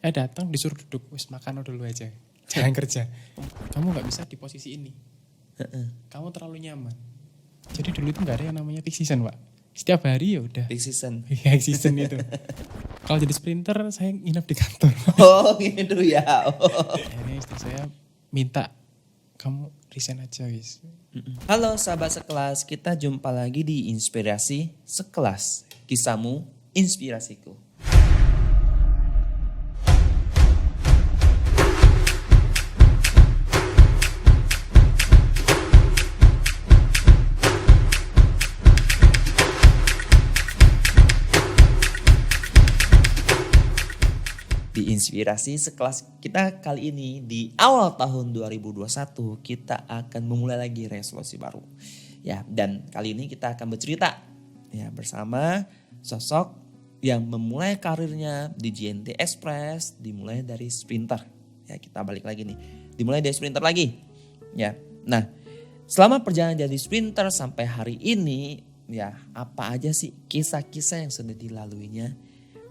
Datang disuruh duduk, wis makan dulu aja. Jangan kerja. Kamu nggak bisa di posisi ini. Kamu terlalu nyaman. Jadi dulu itu nggak ada yang namanya peak season, Pak. Setiap hari ya udah. Peak season. Peak season itu. Kalau jadi sprinter saya nginep di kantor. Oh gitu ya. Akhirnya istri saya minta kamu resign aja wis. Halo sahabat sekelas, kita jumpa lagi di Inspirasi Sekelas. Kisahmu, inspirasiku. Di Inspirasi Sekelas kita kali ini di awal tahun 2021 kita akan memulai lagi resolusi baru. Ya, dan kali ini kita akan bercerita ya bersama sosok yang memulai karirnya di JNT Express dimulai dari sprinter. Ya, kita balik lagi nih. Dimulai dari sprinter lagi. Ya. Nah, selama perjalanan jadi sprinter sampai hari ini ya apa aja sih kisah-kisah yang sudah dilaluinya?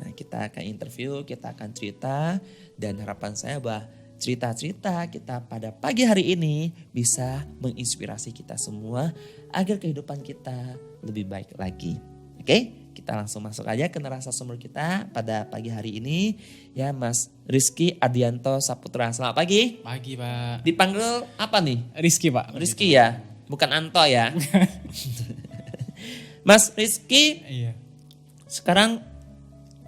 Nah, kita akan interview, kita akan cerita, dan harapan saya bahwa cerita-cerita kita pada pagi hari ini bisa menginspirasi kita semua agar kehidupan kita lebih baik lagi. Oke, kita langsung masuk aja ke narasumber kita pada pagi hari ini. Ya, Mas Rizky Ardianto Saputra. Selamat pagi. Pagi, Pak. Dipanggil apa nih? Rizky, Pak. Rizky ya, bukan Anto ya. Mas Rizky, Iya. sekarang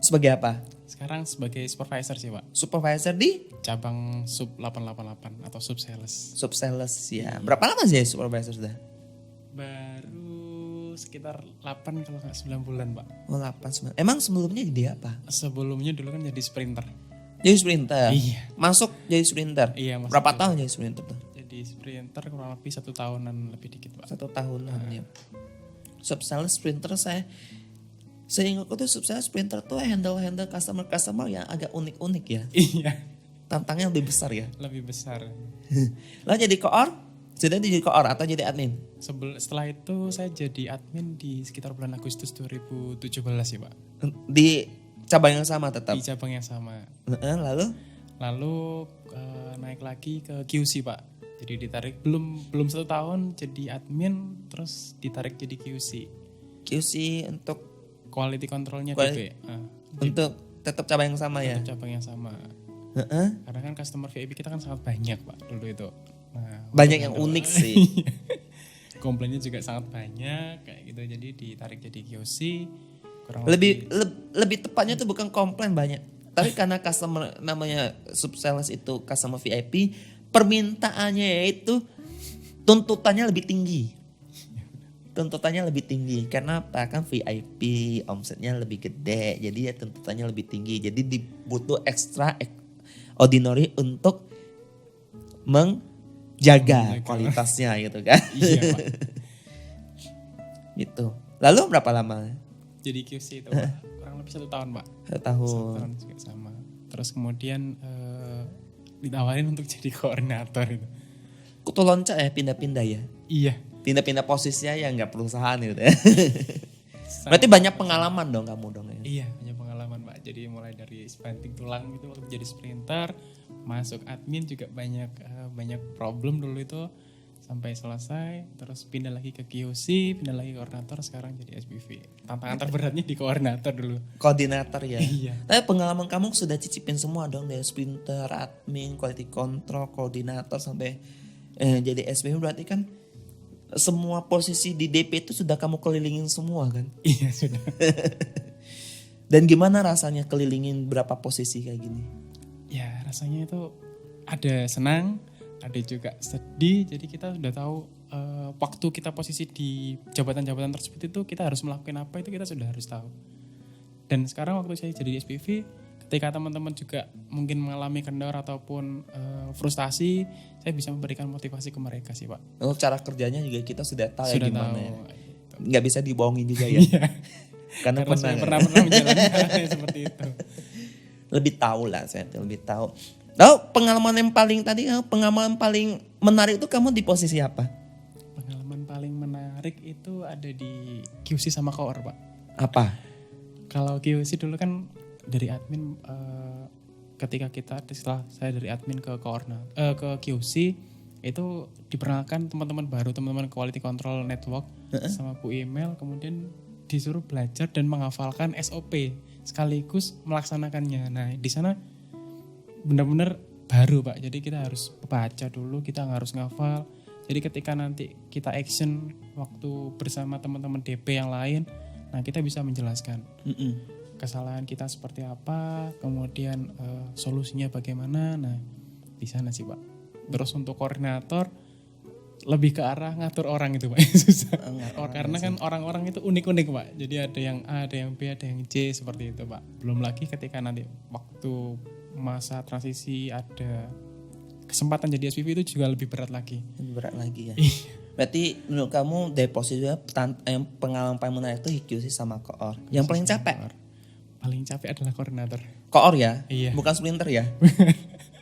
sebagai apa? Sekarang sebagai supervisor sih, Pak. Supervisor di Cabang sub 888 atau sub sales. sub sales ya. Berapa lama sih supervisor sudah? Baru sekitar 8 kalau nggak 9 bulan, Pak. Oh 8, 9. Emang sebelumnya jadi apa? Sebelumnya dulu kan jadi sprinter. Jadi sprinter? Iya. Masuk jadi sprinter? Iya, masuk Berapa jadi- tahun jadi sprinter tuh? Jadi sprinter kurang lebih 1 tahunan lebih dikit, Pak. 1 tahunan ya. Sub sales sprinter saya ingatku tuh sub sales sprinter tuh handle customer yang agak unik-unik ya. Iya, Tantangnya lebih besar ya. lebih besar. Lalu jadi koor? Sudah jadi koor atau jadi admin? Setelah itu saya jadi admin di sekitar bulan Agustus 2017 ya, Pak. Di cabang yang sama tetap? Di cabang yang sama. Lalu? Lalu naik lagi ke QC, Pak. Jadi ditarik belum 1 tahun jadi admin, terus ditarik jadi QC. QC untuk Quality controlnya Quality- DP. untuk tetap cabang yang sama ya? Untuk cabang yang sama. Heeh. Karena kan customer VIP kita kan sangat banyak, Pak, dulu itu. Nah, Banyak yang unik sih. komplainnya juga sangat banyak kayak gitu. Jadi ditarik jadi QC. Kurang Lebih tepatnya tuh bukan komplain banyak. Tapi karena customer namanya sub sales itu customer VIP, permintaannya itu tuntutannya lebih tinggi. Tuntutannya lebih tinggi karena apa? Kan VIP omsetnya lebih gede. Jadi ya tuntutannya lebih tinggi. Jadi dibutuh extra ordinary untuk menjaga kualitasnya gitu kan. Iya, Pak. Gitu. Lalu berapa lama? Jadi QC itu, Pak, kurang lebih 1 tahun, Pak. 1 tahun. 1 tahun juga sama. Terus kemudian ditawarin untuk jadi koordinator itu. Kutu loncat ya, pindah-pindah ya. Iya. Pindah-pindah posisinya ya nggak perusahaan gitu ya. Berarti banyak pengalaman dong kamu dong ya. Iya, punya pengalaman, Pak. Jadi mulai dari banting tulang itu waktu jadi sprinter, masuk admin juga banyak problem dulu itu sampai selesai, terus pindah lagi ke QC, pindah lagi ke koordinator, sekarang jadi SPV. Tantangan terberatnya di koordinator dulu. Koordinator ya. Iya. Tapi pengalaman kamu sudah cicipin semua dong dari sprinter, admin, quality control, koordinator sampai jadi SPV berarti kan semua posisi di DP itu sudah kamu kelilingin semua kan? Iya, sudah. Dan gimana rasanya kelilingin berapa posisi kayak gini? Ya, rasanya itu ada senang, ada juga sedih. Jadi kita sudah tahu waktu kita posisi di jabatan-jabatan tersebut itu kita harus melakukan apa, itu kita sudah harus tahu. Dan sekarang waktu saya jadi di SPV, ketika teman-teman juga mungkin mengalami kendor ataupun frustasi, saya bisa memberikan motivasi ke mereka sih, Pak. Oh, cara kerjanya juga kita sudah tahu ya Sudah gimana tahu. ya. Nggak bisa dibohongin juga ya. Iya. Karena saya pernah menjalani hal yang seperti itu. lebih tahu lah, saya lebih tahu. Lalu pengalaman paling menarik itu kamu di posisi apa? Pengalaman paling menarik itu ada di QC sama koor, Pak. Apa? Kalau QC dulu kan dari admin ketika kita setelah saya dari admin ke ke QC itu diperkenalkan teman-teman baru, teman-teman quality control network sama Bu Email, kemudian disuruh belajar dan menghafalkan SOP sekaligus melaksanakannya. Nah di sana benar-benar baru Pak, jadi kita harus baca dulu, kita harus ngafal. Jadi ketika nanti kita action waktu bersama teman-teman DP yang lain, nah kita bisa menjelaskan kesalahan kita seperti apa, kemudian solusinya bagaimana. Nah di sana sih Pak. Terus untuk koordinator lebih ke arah ngatur orang itu Pak, susah. Karena kan orang-orang itu unik-unik Pak. Jadi ada yang A, ada yang B, ada yang C seperti itu Pak. Belum lagi ketika nanti waktu masa transisi ada kesempatan jadi SPV itu juga lebih berat lagi. Lebih berat lagi ya. Berarti menurut kamu dari posisinya pengalaman paling menarik itu QC sama koor. Yang paling capek? Paling capek adalah koordinator. Koor ya? Iya. Bukan sprinter ya?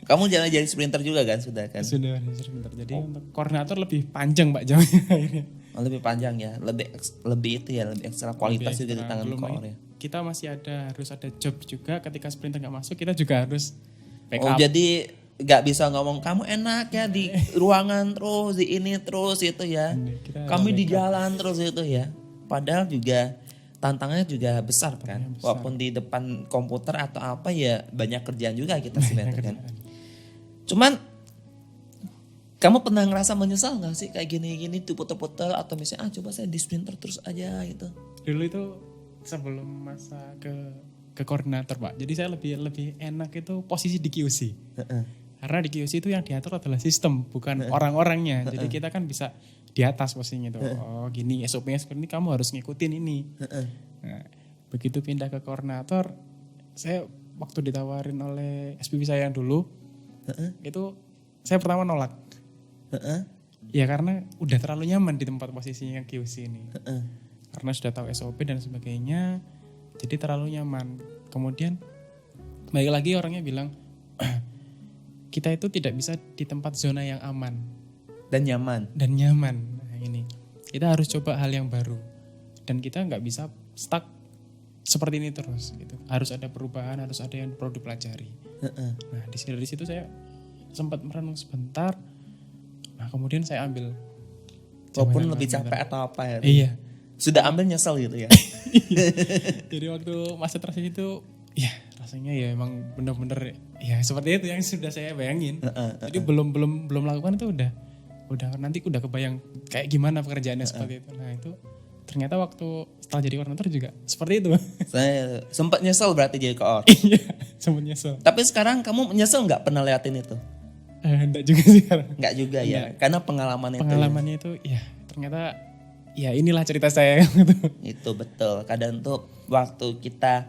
Kamu jangan jadi sprinter juga kan sudah kan? Sudah sprinter. Jadi untuk koordinator lebih panjang Pak jamnya akhirnya. Lebih panjang ya, lebih itu ya, lebih ekstra kualitas juga di tangan koor ya. Kita masih harus ada job juga, ketika sprinter nggak masuk kita juga harus backup. Oh jadi nggak bisa ngomong kamu enak ya di ruangan terus, di ini terus itu ya. Kami di jalan terus itu ya. Padahal juga tantangannya juga besar kan. Walaupun di depan komputer atau apa ya banyak kerjaan juga kita sebenarnya kan. Cuman kamu pernah ngerasa menyesal gak sih kayak gini-gini tuh puter-puter atau misalnya coba saya di sprinter terus aja gitu. Dulu itu sebelum masa ke koordinator Pak. Jadi saya lebih enak itu posisi di QC. Karena di QC itu yang diatur adalah sistem bukan orang-orangnya. Jadi kita kan bisa di atas posisinya itu. Oh gini SOP-nya seperti ini kamu harus ngikutin ini. Nah, begitu pindah ke koordinator, saya waktu ditawarin oleh SPV saya yang dulu, itu saya pertama nolak. Ya karena udah terlalu nyaman di tempat posisinya QC ini. Karena sudah tahu SOP dan sebagainya, jadi terlalu nyaman. Kemudian balik lagi orangnya bilang, kita itu tidak bisa di tempat zona yang aman. Dan nyaman. Nah ini, kita harus coba hal yang baru. Dan kita nggak bisa stuck seperti ini terus. Gitu. Harus ada perubahan, harus ada yang perlu dipelajari. Nah dari situ saya sempat merenung sebentar. Nah kemudian saya ambil. Walaupun lebih capek atau apa ya. Iya. Sudah ambil nyesel gitu ya. Jadi waktu masa transisi itu ya rasanya ya emang bener-bener ya seperti itu yang sudah saya bayangin. Jadi belum lakukan itu udah nanti udah kebayang kayak gimana pekerjaannya seperti itu. Nah itu ternyata waktu setelah jadi koordinator juga seperti itu. Saya sempat nyesel berarti jadi koor. Iya sempat nyesel. Tapi sekarang kamu nyesel nggak pernah liatin itu? Enggak juga sih sekarang. Enggak juga ya, karena pengalamannya itu ya ternyata ya inilah cerita saya gitu. Itu betul. Kadang tuh waktu kita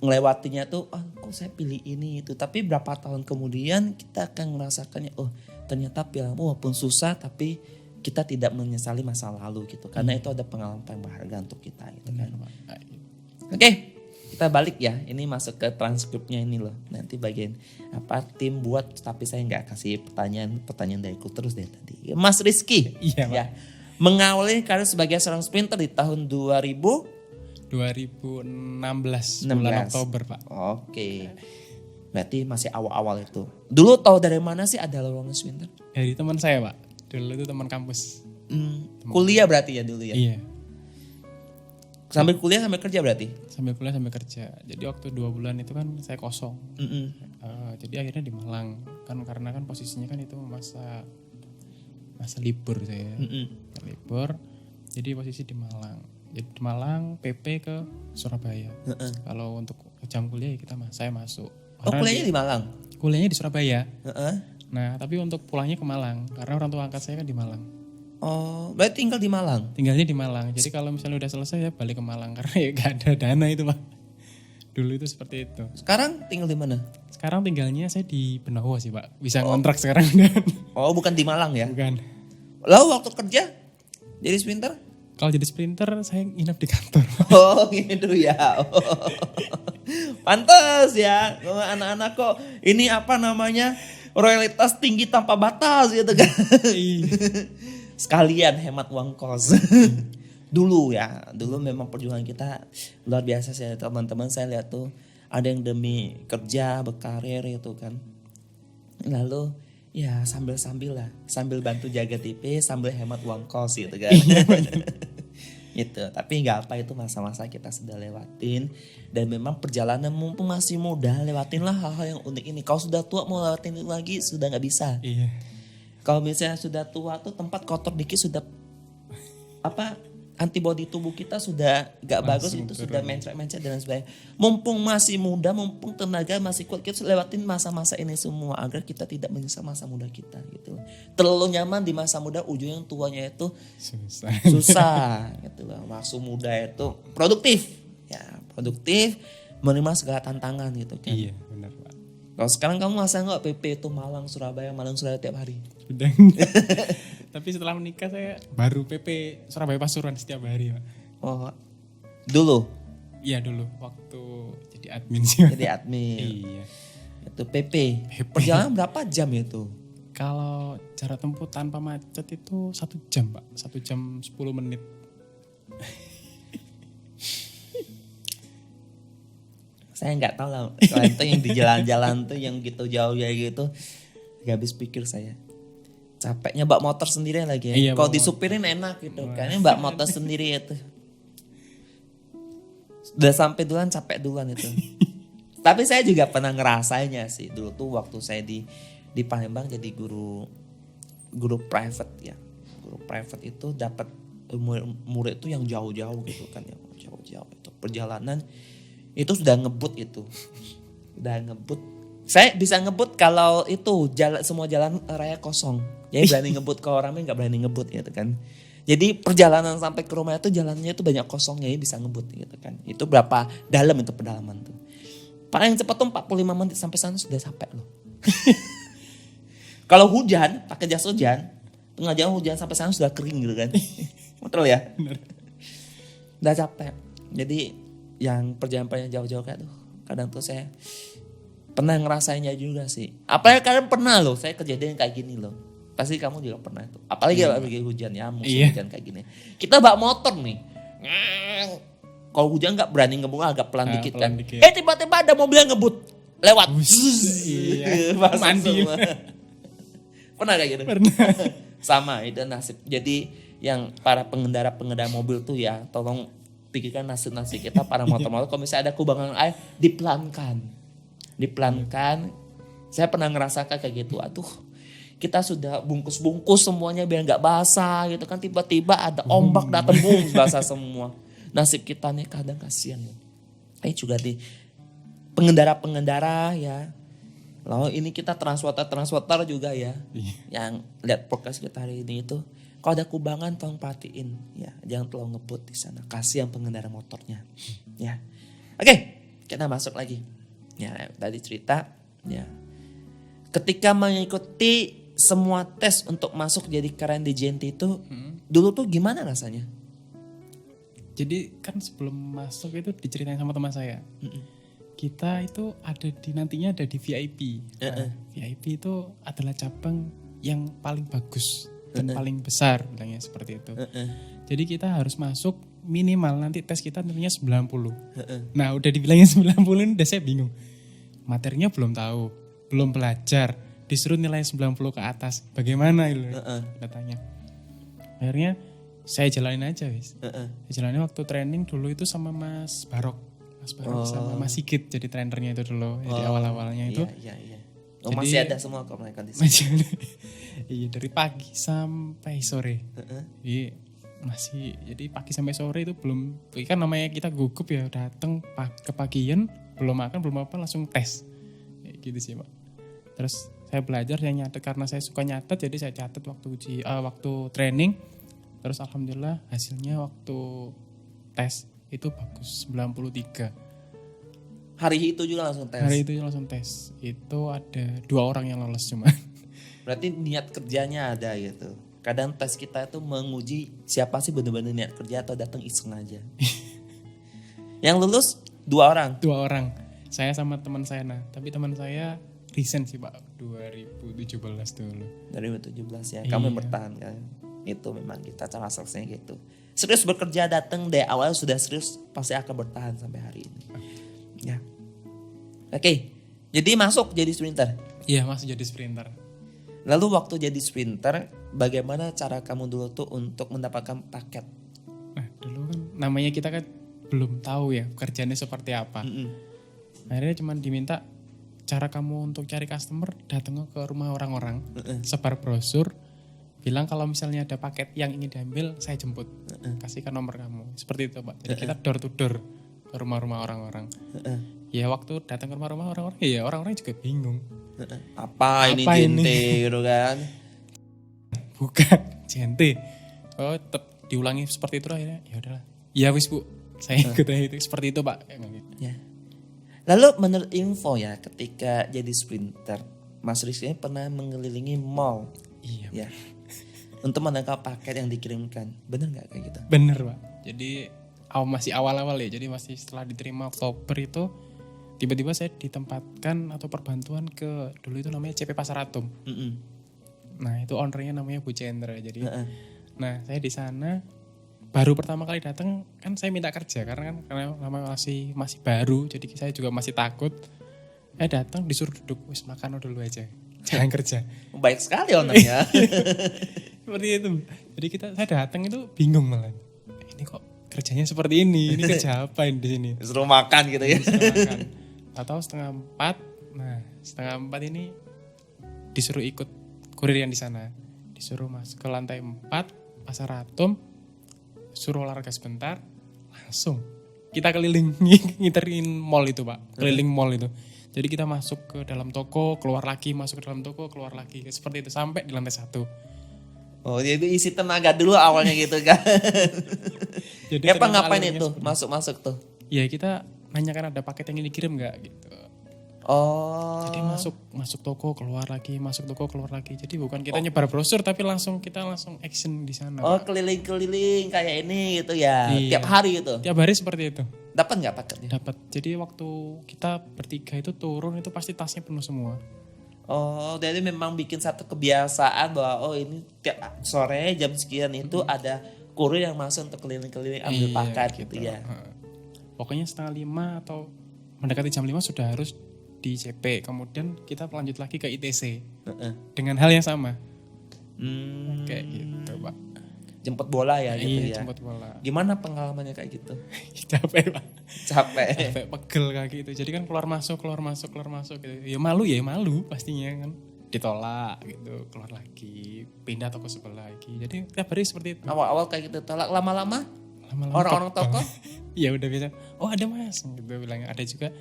ngelewatinya tuh, kok saya pilih ini itu. Tapi berapa tahun kemudian kita akan merasakannya, ternyata pilihan walaupun susah tapi kita tidak menyesali masa lalu gitu. Karena itu ada pengalaman yang berharga untuk kita gitu kan. Oke, kita balik ya. Ini masuk ke transkripnya ini loh. Nanti bagian tim buat, tapi saya nggak kasih pertanyaan dariku terus deh tadi. Mas Rizky, iya, ya, mengawali karir sebagai seorang sprinter di tahun 2016 bulan Oktober Pak. Oke. Berarti masih awal-awal itu. Dulu tahu dari mana sih ada lowongan sprinter? Dari teman saya Pak. Dulu itu teman kampus. Kuliah berarti ya dulu ya? Iya. Sambil kuliah sambil kerja berarti? Sambil kuliah sambil kerja. Jadi waktu 2 bulan itu kan saya kosong. Jadi akhirnya di Malang. Karena kan posisinya kan itu masa libur saya. Libur. Jadi posisi di Malang. Jadi di Malang PP ke Surabaya. Kalau untuk jam kuliah saya masuk. Kuliahnya di Malang? Kuliahnya di Surabaya. Nah tapi untuk pulangnya ke Malang. Karena orang tua angkat saya kan di Malang. Oh, berarti tinggal di Malang? Tinggalnya di Malang. Jadi kalau misalnya udah selesai ya balik ke Malang. Karena ya gak ada dana itu Pak. Dulu itu seperti itu. Sekarang tinggal di mana? Sekarang tinggalnya saya di Benowo sih Pak. Bisa ngontrak sekarang. Oh bukan di Malang ya? Bukan. Lalu waktu kerja jadi sprinter? Kalau jadi sprinter saya nginep di kantor. Oh gitu ya. Pantes ya. Anak-anak kok ini royalitas tinggi tanpa batas gitu kan. Sekalian hemat uang kos. Dulu memang perjuangan kita luar biasa sih teman-teman. Saya lihat tuh ada yang demi kerja, berkarir itu kan. Lalu ya sambil lah, sambil bantu jaga TV, sambil hemat uang kos gitu kan. Gitu. Tapi nggak apa, itu masa-masa kita sudah lewatin, dan memang perjalanan mumpung masih muda, lewatinlah hal-hal yang unik ini. Kalau sudah tua mau lewatin itu lagi sudah nggak bisa. Iya. Kalau misalnya sudah tua tuh tempat kotor dikit sudah antibodi tubuh kita sudah gak bagus, itu turun. sudah mencret-mencret dan sebagainya. Mumpung masih muda, mumpung tenaga masih kuat, kita lewatin masa-masa ini semua agar kita tidak menyesal masa muda kita gitu. Terlalu nyaman di masa muda, ujungnya tuanya itu susah gitu loh. Waktu muda itu produktif, menerima segala tantangan gitu kan. Iya, benar Pak. Kalau sekarang kamu masa nggak PP itu Malang Surabaya tiap hari? Udah. Tapi setelah menikah saya baru PP Surabaya Pasuruan setiap hari Pak. Oh, dulu? Iya dulu waktu jadi admin sih. Jadi admin. Iya. Itu PP. Perjalanan berapa jam itu? Kalau jarak tempuh tanpa macet itu 1 jam Pak. 1 jam 10 menit. Saya nggak tahu lah. Kalian tuh yang di jalan-jalan tuh yang gitu jauh ya gitu. Gak habis pikir saya. Capeknya bak motor sendiri lagi ya. Iya, kalau bawa disupirin enak gitu. Kayaknya bak motor sendiri itu. Udah sampai duluan capek duluan itu. Tapi saya juga pernah ngerasainnya sih. Dulu tuh waktu saya di Palembang jadi guru private ya. Guru private itu dapat murid itu yang jauh-jauh gitu kan, yang jauh-jauh itu. Perjalanan itu sudah ngebut itu. Udah ngebut. Saya bisa ngebut kalau itu semua jalan raya kosong. Jadi berani ngebut, kalau ramai nggak berani ngebut gitu kan. Jadi perjalanan sampai ke rumah itu jalannya itu banyak kosongnya, jadi bisa ngebut gitu kan. Itu berapa dalam itu pedalaman tuh. Paling cepat tuh 45 menit sampai sana sudah sampai loh. Kalau hujan, pakai jas hujan, tengah jalan hujan sampai sana sudah kering gitu kan. Betul ya? Benar. Udah capek. Jadi yang perjalanan jauh-jauh kayak tuh, kadang tuh saya pernah ngerasainnya juga sih. Apalagi kalian pernah loh, saya kejadian kayak gini loh. Pasti kamu juga pernah itu. Apalagi lagi hujan ya, musim hujan kayak gini. Kita bawa motor nih. Kalau hujan nggak berani ngebut, agak pelan dikit pelan kan. dikit. Tiba-tiba ada mobil yang ngebut lewat. Iya. Masuk Mandi. semua. Pernah kayak gitu? Pernah. Sama, itu nasib. Jadi yang para pengendara mobil tuh ya, tolong pikirkan nasib kita para motor-motor. Kalau misalnya ada kubangan air, dipelankan. Saya pernah ngerasakan kayak gitu. Aduh, kita sudah bungkus-bungkus semuanya biar nggak basah gitu kan. Tiba-tiba ada ombak datang, basah semua. Nasib kita nih kadang kasihan. Ini juga di pengendara ya. Lalu ini kita transporter juga ya. Yang lihat podcast kita hari ini itu, kalau ada kubangan tolong perhatiin ya, jangan terlalu ngebut di sana. Kasihan pengendara motornya. Ya. Oke, kita masuk lagi. Ya, tadi cerita ya. Ketika mengikuti semua tes untuk masuk jadi karyawan di JNT itu, dulu tuh gimana rasanya? Jadi kan sebelum masuk itu diceritain sama teman saya. Kita itu nantinya ada di VIP. Nah, VIP itu adalah cabang yang paling bagus dan paling besar, bilangnya seperti itu. Jadi kita harus masuk minimal, nanti tes kita tentunya 90. Nah udah dibilangin 90 ini udah saya bingung. Materinya belum tahu, belum belajar, disuruh nilai 90 ke atas. Bagaimana itu? Katanya. Akhirnya saya jalanin aja wis. Saya jalanin waktu training dulu itu sama Mas Barok. Mas Barok sama Mas Sigit jadi trainernya itu dulu. Jadi awal-awalnya itu. Iya. Oh, jadi, masih ada semua kok mereka di sini. Iya, dari pagi sampai sore. Jadi pagi sampai sore itu belum, kan namanya kita gugup ya, datang ke pagian, belum makan, belum apa, langsung tes. Kayak gitu sih Pak. Terus saya belajar, saya nyatet karena saya suka nyatet, jadi saya catat waktu training. Terus alhamdulillah hasilnya waktu tes itu bagus, 93. Hari itu juga langsung tes? Hari itu langsung tes. Itu ada 2 orang yang lolos cuma. Berarti niat kerjanya ada gitu. Kadang tes kita itu menguji siapa sih benar-benar niat kerja atau datang iseng aja. Yang lulus 2 orang? 2 orang. Saya sama teman saya. Nah, tapi teman saya resign sih Pak, 2017 dulu. 2017 ya, kamu yang bertahan kan. Itu memang kita cara selesainya gitu. Serius bekerja, datang dari awal sudah serius, pasti akan bertahan sampai hari ini. Ya. Oke, jadi masuk jadi sprinter. Iya, masih jadi sprinter. Lalu waktu jadi sprinter, bagaimana cara kamu dulu tuh untuk mendapatkan paket? Nah, dulu kan namanya kita kan belum tahu ya kerjanya seperti apa. Akhirnya cuma diminta cara kamu untuk cari customer, datang ke rumah orang-orang, sebar brosur, bilang kalau misalnya ada paket yang ingin diambil, saya jemput, kasihkan nomor kamu. Seperti itu Pak. Jadi kita door to door ke rumah-rumah orang-orang. Ya waktu datang ke rumah-rumah orang-orang, ya orang-orang juga bingung. Apa ini Apa jente gitu kan? Bukan, jente. Oh, tetap diulangi seperti itu akhirnya. Ya udahlah. Ya wis Bu, saya ikut aja itu seperti itu Pak. Kayak gitu. Ya. Lalu menurut info ya, ketika jadi sprinter, Mas Rizky pernah mengelilingi mall. Iya. Ya. Untuk menangkap paket yang dikirimkan. Bener nggak kayak gitu? Bener Pak. Jadi masih awal-awal ya. Jadi masih setelah diterima Oktober itu tiba-tiba saya ditempatkan atau perbantuan ke dulu itu namanya CP Pasar Atom. Nah itu ownernya namanya Bu Chandra. Jadi, nah saya di sana baru pertama kali datang kan saya minta kerja karena namanya masih baru. Jadi saya juga masih takut. Saya datang disuruh duduk, wis makan dulu aja, jangan kerja. Baik sekali ownernya. Seperti itu. Jadi saya datang itu bingung malah. Ini kok kerjanya seperti ini kerja apa ini di sini? Disuruh makan gitu ya. Atau 3:30. Nah, 3:30 ini disuruh ikut kurir yang di sana. Disuruh masuk ke lantai 4 Pasar Atom, suruh olahraga sebentar, langsung kita keliling ngiterin mall itu Pak, keliling mall itu. Jadi kita masuk ke dalam toko, keluar lagi, masuk ke dalam toko, keluar lagi, seperti itu sampai di lantai 1. Oh, jadi isi tenaga dulu awalnya gitu kan. Jadi ya Pak ngapain itu? Masuk tuh. Ya kita nanyakan ada paket yang ini dikirim nggak gitu. Oh. Jadi masuk toko keluar lagi, masuk toko keluar lagi. Jadi bukan kita nyebar brosur tapi kita langsung action di sana. Oh, Pak. keliling-keliling kayak ini gitu ya. Iya. Tiap hari gitu. Tiap hari seperti itu. Dapat nggak paketnya? Dapat. Jadi waktu kita bertiga itu turun itu pasti tasnya penuh semua. Oh, jadi memang bikin satu kebiasaan bahwa ini tiap sore jam sekian itu ada kurir yang masuk untuk keliling-keliling ambil paket gitu ya. Pokoknya 4:30 atau mendekati jam 5 sudah harus di CP. Kemudian kita lanjut lagi ke ITC. Dengan hal yang sama. Kayak gitu Pak. Jemput bola ya gitu ya. Jemput bola. Gimana pengalamannya kayak gitu? Capek Pak. Capek. Pegel kaki itu. Jadi kan keluar masuk gitu. Ya malu pastinya kan. Ditolak gitu, keluar lagi, pindah toko sebelah lagi. Jadi tiap hari seperti itu. Awal-awal kayak gitu tolak, lama-lama orang-orang toko? Iya udah biasa. Oh ada Mas gitu bilangnya. Ada juga.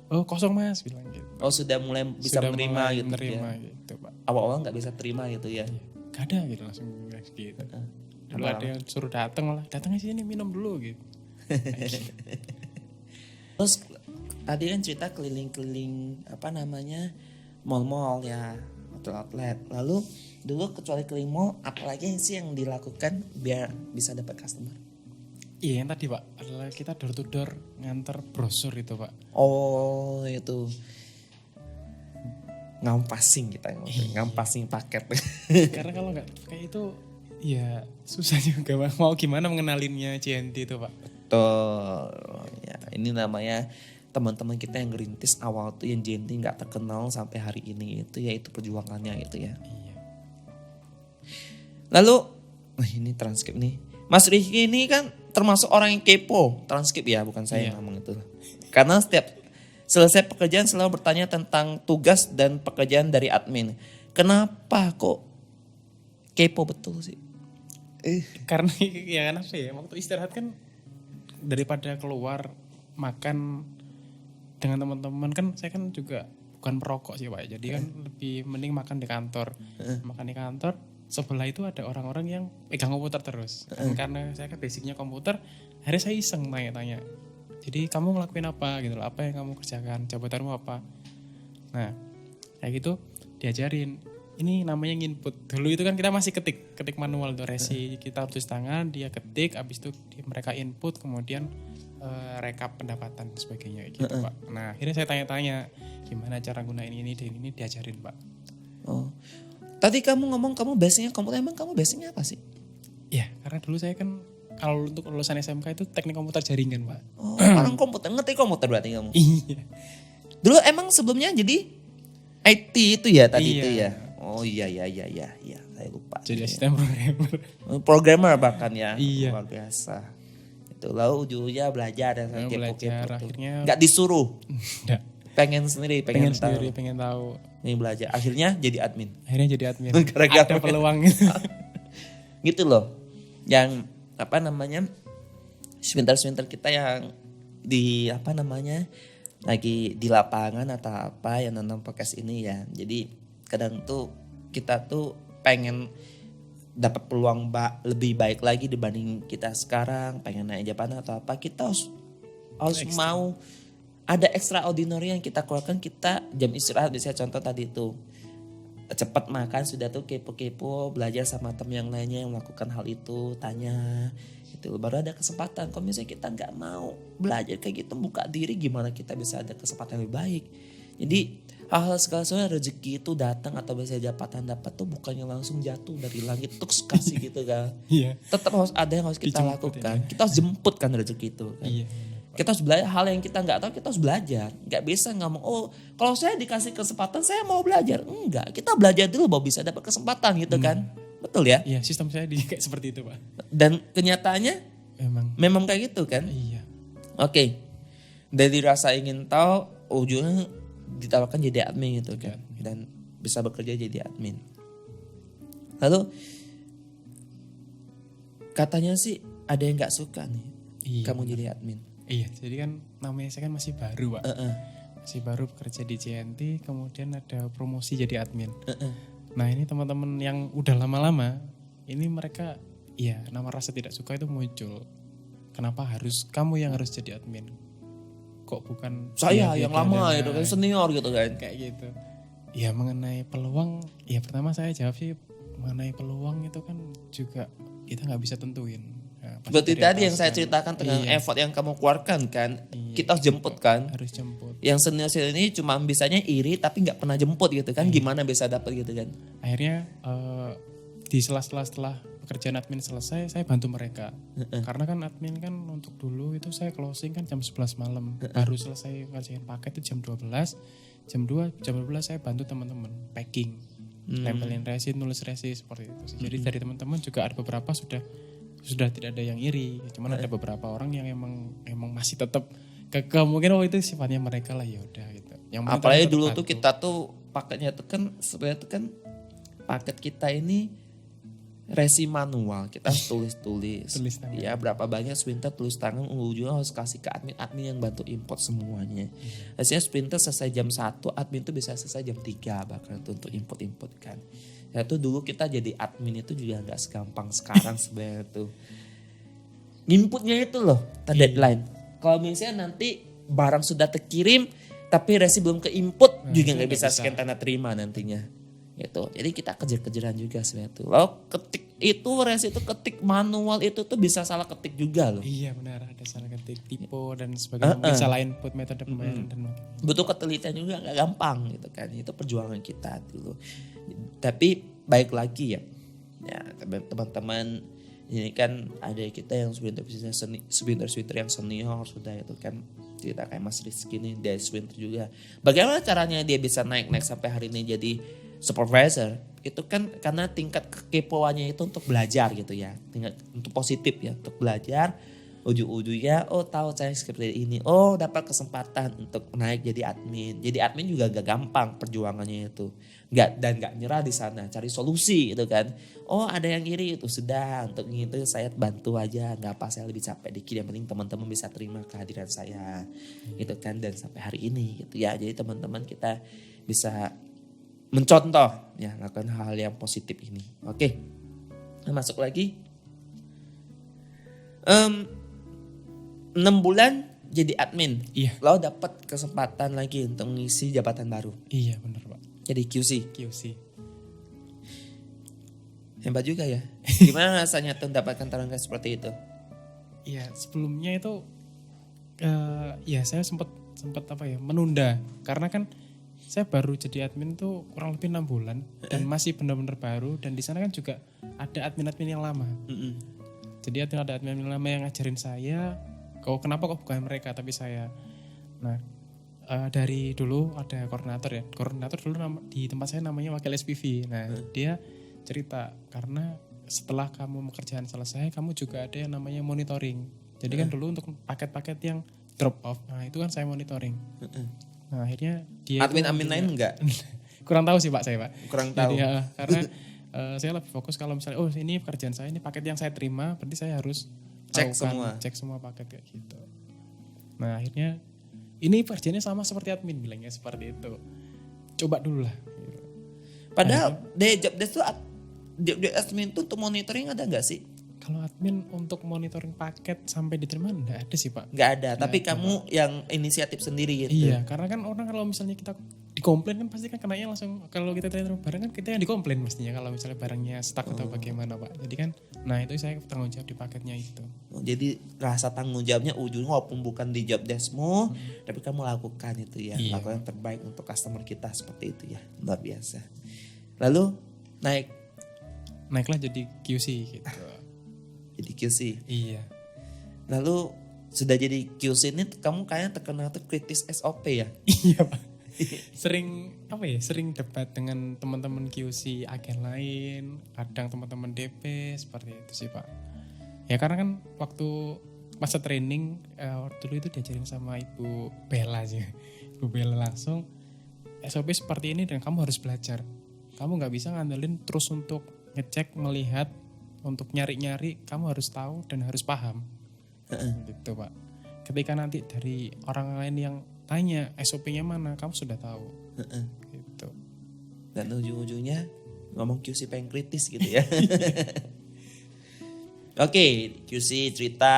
Oh kosong Mas bilang gitu. Oh sudah mulai bisa menerima gitu ya. Gitu Pak. Awal-awal nggak bisa terima gitu ya. Gak ada gitu langsung gitu. Dulu ada yang suruh datang datangnya sini minum dulu gitu. Terus tadi kan cerita keliling-keliling mall-mall ya, outlet. Lalu dulu kecuali keliling mall, apalagi sih yang dilakukan biar bisa dapat customer? Iya yang tadi Pak, adalah kita door to door nganter brosur itu Pak. Oh itu ngampasing kita ngampasing paket. Karena kalau nggak kayak itu ya susah juga mau gimana mengenalinnya CNT itu Pak. Betul. Ya, ini namanya teman-teman kita yang ngerintis awal tuh yang JNT nggak terkenal sampai hari ini itu yaitu perjuangannya itu ya. Iya. Lalu ini transkrip nih. Mas Rizky ini kan termasuk orang yang kepo. Transkrip ya, bukan saya yang ngomong itu. Karena setiap selesai pekerjaan selalu bertanya tentang tugas dan pekerjaan dari admin. Kenapa kok kepo betul sih? Karena ya kenapa ya waktu istirahat kan daripada keluar makan dengan teman-teman kan saya kan juga bukan perokok sih Pak. Jadi kan lebih mending makan di kantor. Makan di kantor sebelah itu ada orang-orang yang pegang komputer terus. Karena saya kan basicnya komputer, akhirnya saya iseng tanya-tanya. Jadi kamu ngelakuin apa gitu loh, apa yang kamu kerjakan, jabatanmu apa. Nah kayak gitu diajarin. Ini namanya nginput. Dulu itu kan kita masih ketik manual tuh resi kita tulis tangan, dia ketik, abis itu mereka input, kemudian rekap pendapatan dan sebagainya gitu Pak. Nah akhirnya saya tanya-tanya gimana cara gunain ini diajarin Pak. Oh, tadi kamu ngomong kamu basicnya komputer, emang kamu basicnya apa sih? Ya karena dulu saya kan kalau untuk lulusan SMK itu teknik komputer jaringan Pak. Oh, orang komputer, ngerti komputer berarti kamu? Iya. Dulu emang sebelumnya jadi IT itu ya tadi Iya. itu ya. Oh iya, saya lupa. Jadi asisten programmer. Programmer bahkan ya. Iya. Luar biasa. Itu lalu ujungnya belajar dan Belajar, kepo-kepo tuh. akhirnya- Nggak disuruh. Nggak. Pengen sendiri, Pengen tahu. sendiri, pengen tahu. Ini belajar. Akhirnya jadi admin. Akhirnya jadi admin. Gara-gara- Ada peluang. Gitu loh. Yang apa namanya? Sprinter kita yang di apa namanya? Lagi di lapangan atau apa yang nonton podcast ini ya. Jadi kadang tuh kita tuh pengen dapat peluang lebih baik lagi dibanding kita sekarang, pengen naik jabatan atau apa, kita harus mau ada extraordinary yang kita keluarkan. Kita jam istirahat biasanya contoh tadi tuh cepat makan sudah tuh kepo-kepo belajar sama temen yang lainnya yang melakukan hal itu, tanya itu baru ada kesempatan. Kalau misalnya kita nggak mau belajar kayak gitu, buka diri, gimana kita bisa ada kesempatan lebih baik. Jadi hal-hal segala sesuatu rezeki itu datang atau biasanya jabatan dapat tuh bukannya langsung jatuh dari langit tuh kasih gitu kan. Iya. Tetap harus ada yang harus kita Dijemput lakukan. ya. Kita harus jemput kan rezeki itu kan. Iya. Kita harus belajar hal yang kita nggak tahu, kita harus belajar. Nggak bisa ngomong, oh kalau saya dikasih kesempatan saya mau belajar. Enggak, kita belajar dulu baru bisa dapat kesempatan gitu kan. Betul ya? Iya, sistem saya kayak seperti itu, Pak. Dan kenyataannya Memang. kayak gitu kan. Iya. Oke. Dari rasa ingin tahu ujungnya ditawarkan jadi admin gitu kan. Dan bisa bekerja jadi admin. Lalu katanya sih ada yang nggak suka nih Iya. kamu jadi admin. Iya, jadi kan namanya saya kan masih baru, Pak. Masih baru bekerja di JNT, kemudian ada promosi jadi admin. Nah, ini teman-teman yang udah lama-lama, ini mereka ya nama rasa tidak suka itu muncul. Kenapa harus kamu yang harus jadi admin? Kok bukan Saya dia yang lama beda-beda? itu kan senior gitu kan. Kayak gitu. Ya mengenai peluang, ya pertama saya jawab sih mengenai peluang itu kan juga kita nggak bisa tentuin. Nah, pasti Berarti dari tadi atas yang saya kan. ceritakan tentang Iya, effort yang kamu keluarkan kan. Iya. Kita harus jemput kan. harus jemput. Yang senior ini cuma bisanya iri tapi nggak pernah jemput gitu kan. Gimana bisa dapat gitu kan. Akhirnya di sela-sela setelah pekerjaan admin selesai, saya bantu mereka. Karena kan admin kan untuk dulu itu saya closing kan jam 11 malam. Baru selesai ngerjain paket itu jam 12. Jam 2, jam 12 saya bantu teman-teman packing. Nempelin resin, nulis resin seperti itu. Jadi dari teman-teman juga ada beberapa sudah tidak ada yang iri. Cuman ada beberapa orang yang emang masih tetap mungkin itu sifatnya mereka lah, ya udah gitu. Yang penting Apalagi tetap dulu bantu. tuh kita tuh paketnya tuh kan sebenarnya tuh kan paket kita ini resi manual, kita harus tulis-tulis. Tulis tangan. Ya berapa banyak sprinter tulis tangan, ujungnya harus kasih ke admin yang bantu import semuanya. Biasanya sprinter selesai jam 1, admin tuh bisa selesai jam 3 bahkan tuh untuk import kan. Ya tuh dulu kita jadi admin itu juga nggak segampang sekarang sebenarnya tuh. Inputnya itu loh, deadline. Kalau misalnya nanti barang sudah terkirim tapi resi belum ke input juga nggak bisa scan tanda terima nantinya. Gitu. Jadi kita kejar-kejaran juga sebenarnya tuh. Lalu ketik itu resi itu ketik manual itu tuh bisa salah ketik juga loh. Iya benar, ada salah ketik, typo dan sebagainya. Mungkin salah input metode pembayaran dan Butuh ketelitian juga nggak gampang gitu kan. Itu perjuangan kita dulu. Tapi baik lagi ya. Ya teman-teman ini kan ada kita yang sprinter yang senior sudah itu kan cerita kayak Mas Rizky nih dari sprinter juga. Bagaimana caranya dia bisa naik sampai hari ini jadi supervisor? Itu kan karena tingkat kekepoannya itu untuk belajar gitu ya. Tingkat untuk positif ya, untuk belajar. Ujung-ujungnya tahu saya seperti ini. Dapat kesempatan untuk naik jadi admin. Jadi admin juga gak gampang perjuangannya itu. Gak nyerah di sana, cari solusi gitu kan. Ada yang iri itu sudah, untuk itu saya bantu aja, gak apa, saya lebih capek dikit, yang penting teman-teman bisa terima kehadiran saya gitu kan. Dan sampai hari ini gitu ya. Jadi teman-teman kita bisa mencontoh ya, lakukan hal yang positif ini. Oke. Masuk lagi. 6 bulan jadi admin. Iya. Lo dapat kesempatan lagi untuk mengisi jabatan baru. Iya benar Pak. Jadi QC. Hebat juga ya. Gimana rasanya tuh mendapatkan tawaran seperti itu? Iya, sebelumnya itu ya saya sempat menunda karena kan saya baru jadi admin tuh kurang lebih 6 bulan dan masih benar-benar baru, dan di sana kan juga ada admin-admin yang lama. Jadi ada admin yang lama yang ngajarin saya, kenapa kok bukan mereka tapi saya. Nah, dari dulu ada koordinator ya. Koordinator dulu di tempat saya namanya wakil SPV. Nah, dia cerita karena setelah kamu pekerjaan selesai, kamu juga ada yang namanya monitoring. Jadi kan dulu untuk paket-paket yang drop off, nah itu kan saya monitoring. Nah akhirnya dia Admin lain enggak? kurang tahu sih Pak saya Pak. Kurang Jadi, tahu. karena saya lebih fokus kalau misalnya oh ini pekerjaan saya, ini paket yang saya terima, berarti saya harus cek semua paket kayak gitu. Nah akhirnya ini pekerjaannya sama seperti admin bilangnya seperti itu. Coba dulu lah. Gitu. Padahal di job desk tuh di admin tuh untuk monitoring ada nggak sih? Kalau admin untuk monitoring paket sampai diterima enggak ada sih Pak. Nggak ada, tapi kamu yang inisiatif sendiri gitu. Iya, karena kan orang kalau misalnya kita dikomplain kan pasti kan kenanya langsung, kalau kita terima barang kan kita yang dikomplain pastinya kalau misalnya barangnya stuck atau bagaimana Pak. Jadi kan, nah itu saya tanggung jawab di paketnya itu. Jadi rasa tanggung jawabnya ujungnya walaupun bukan di job deskmu, tapi kamu lakukan itu ya, lakukan yang terbaik untuk customer kita seperti itu ya, luar biasa. Lalu naiklah jadi QC gitu. Jadi QC. Iya. Lalu sudah jadi QC ini kamu kayaknya terkenal tuh kritis SOP ya? Iya Pak. Sering debat dengan teman-teman QC agen lain, kadang teman-teman DP seperti itu sih Pak. Ya karena kan waktu masa training dulu itu diajarin sama Ibu Bella sih. Ibu Bella langsung SOP seperti ini dan kamu harus belajar. Kamu nggak bisa ngandelin terus untuk ngecek, melihat, untuk nyari-nyari, kamu harus tahu dan harus paham. Gitu Pak. Ketika nanti dari orang lain yang tanya SOP-nya mana, kamu sudah tahu. Gitu. Dan ujung-ujungnya ngomong QC pengen kritis gitu ya. Oke, QC cerita,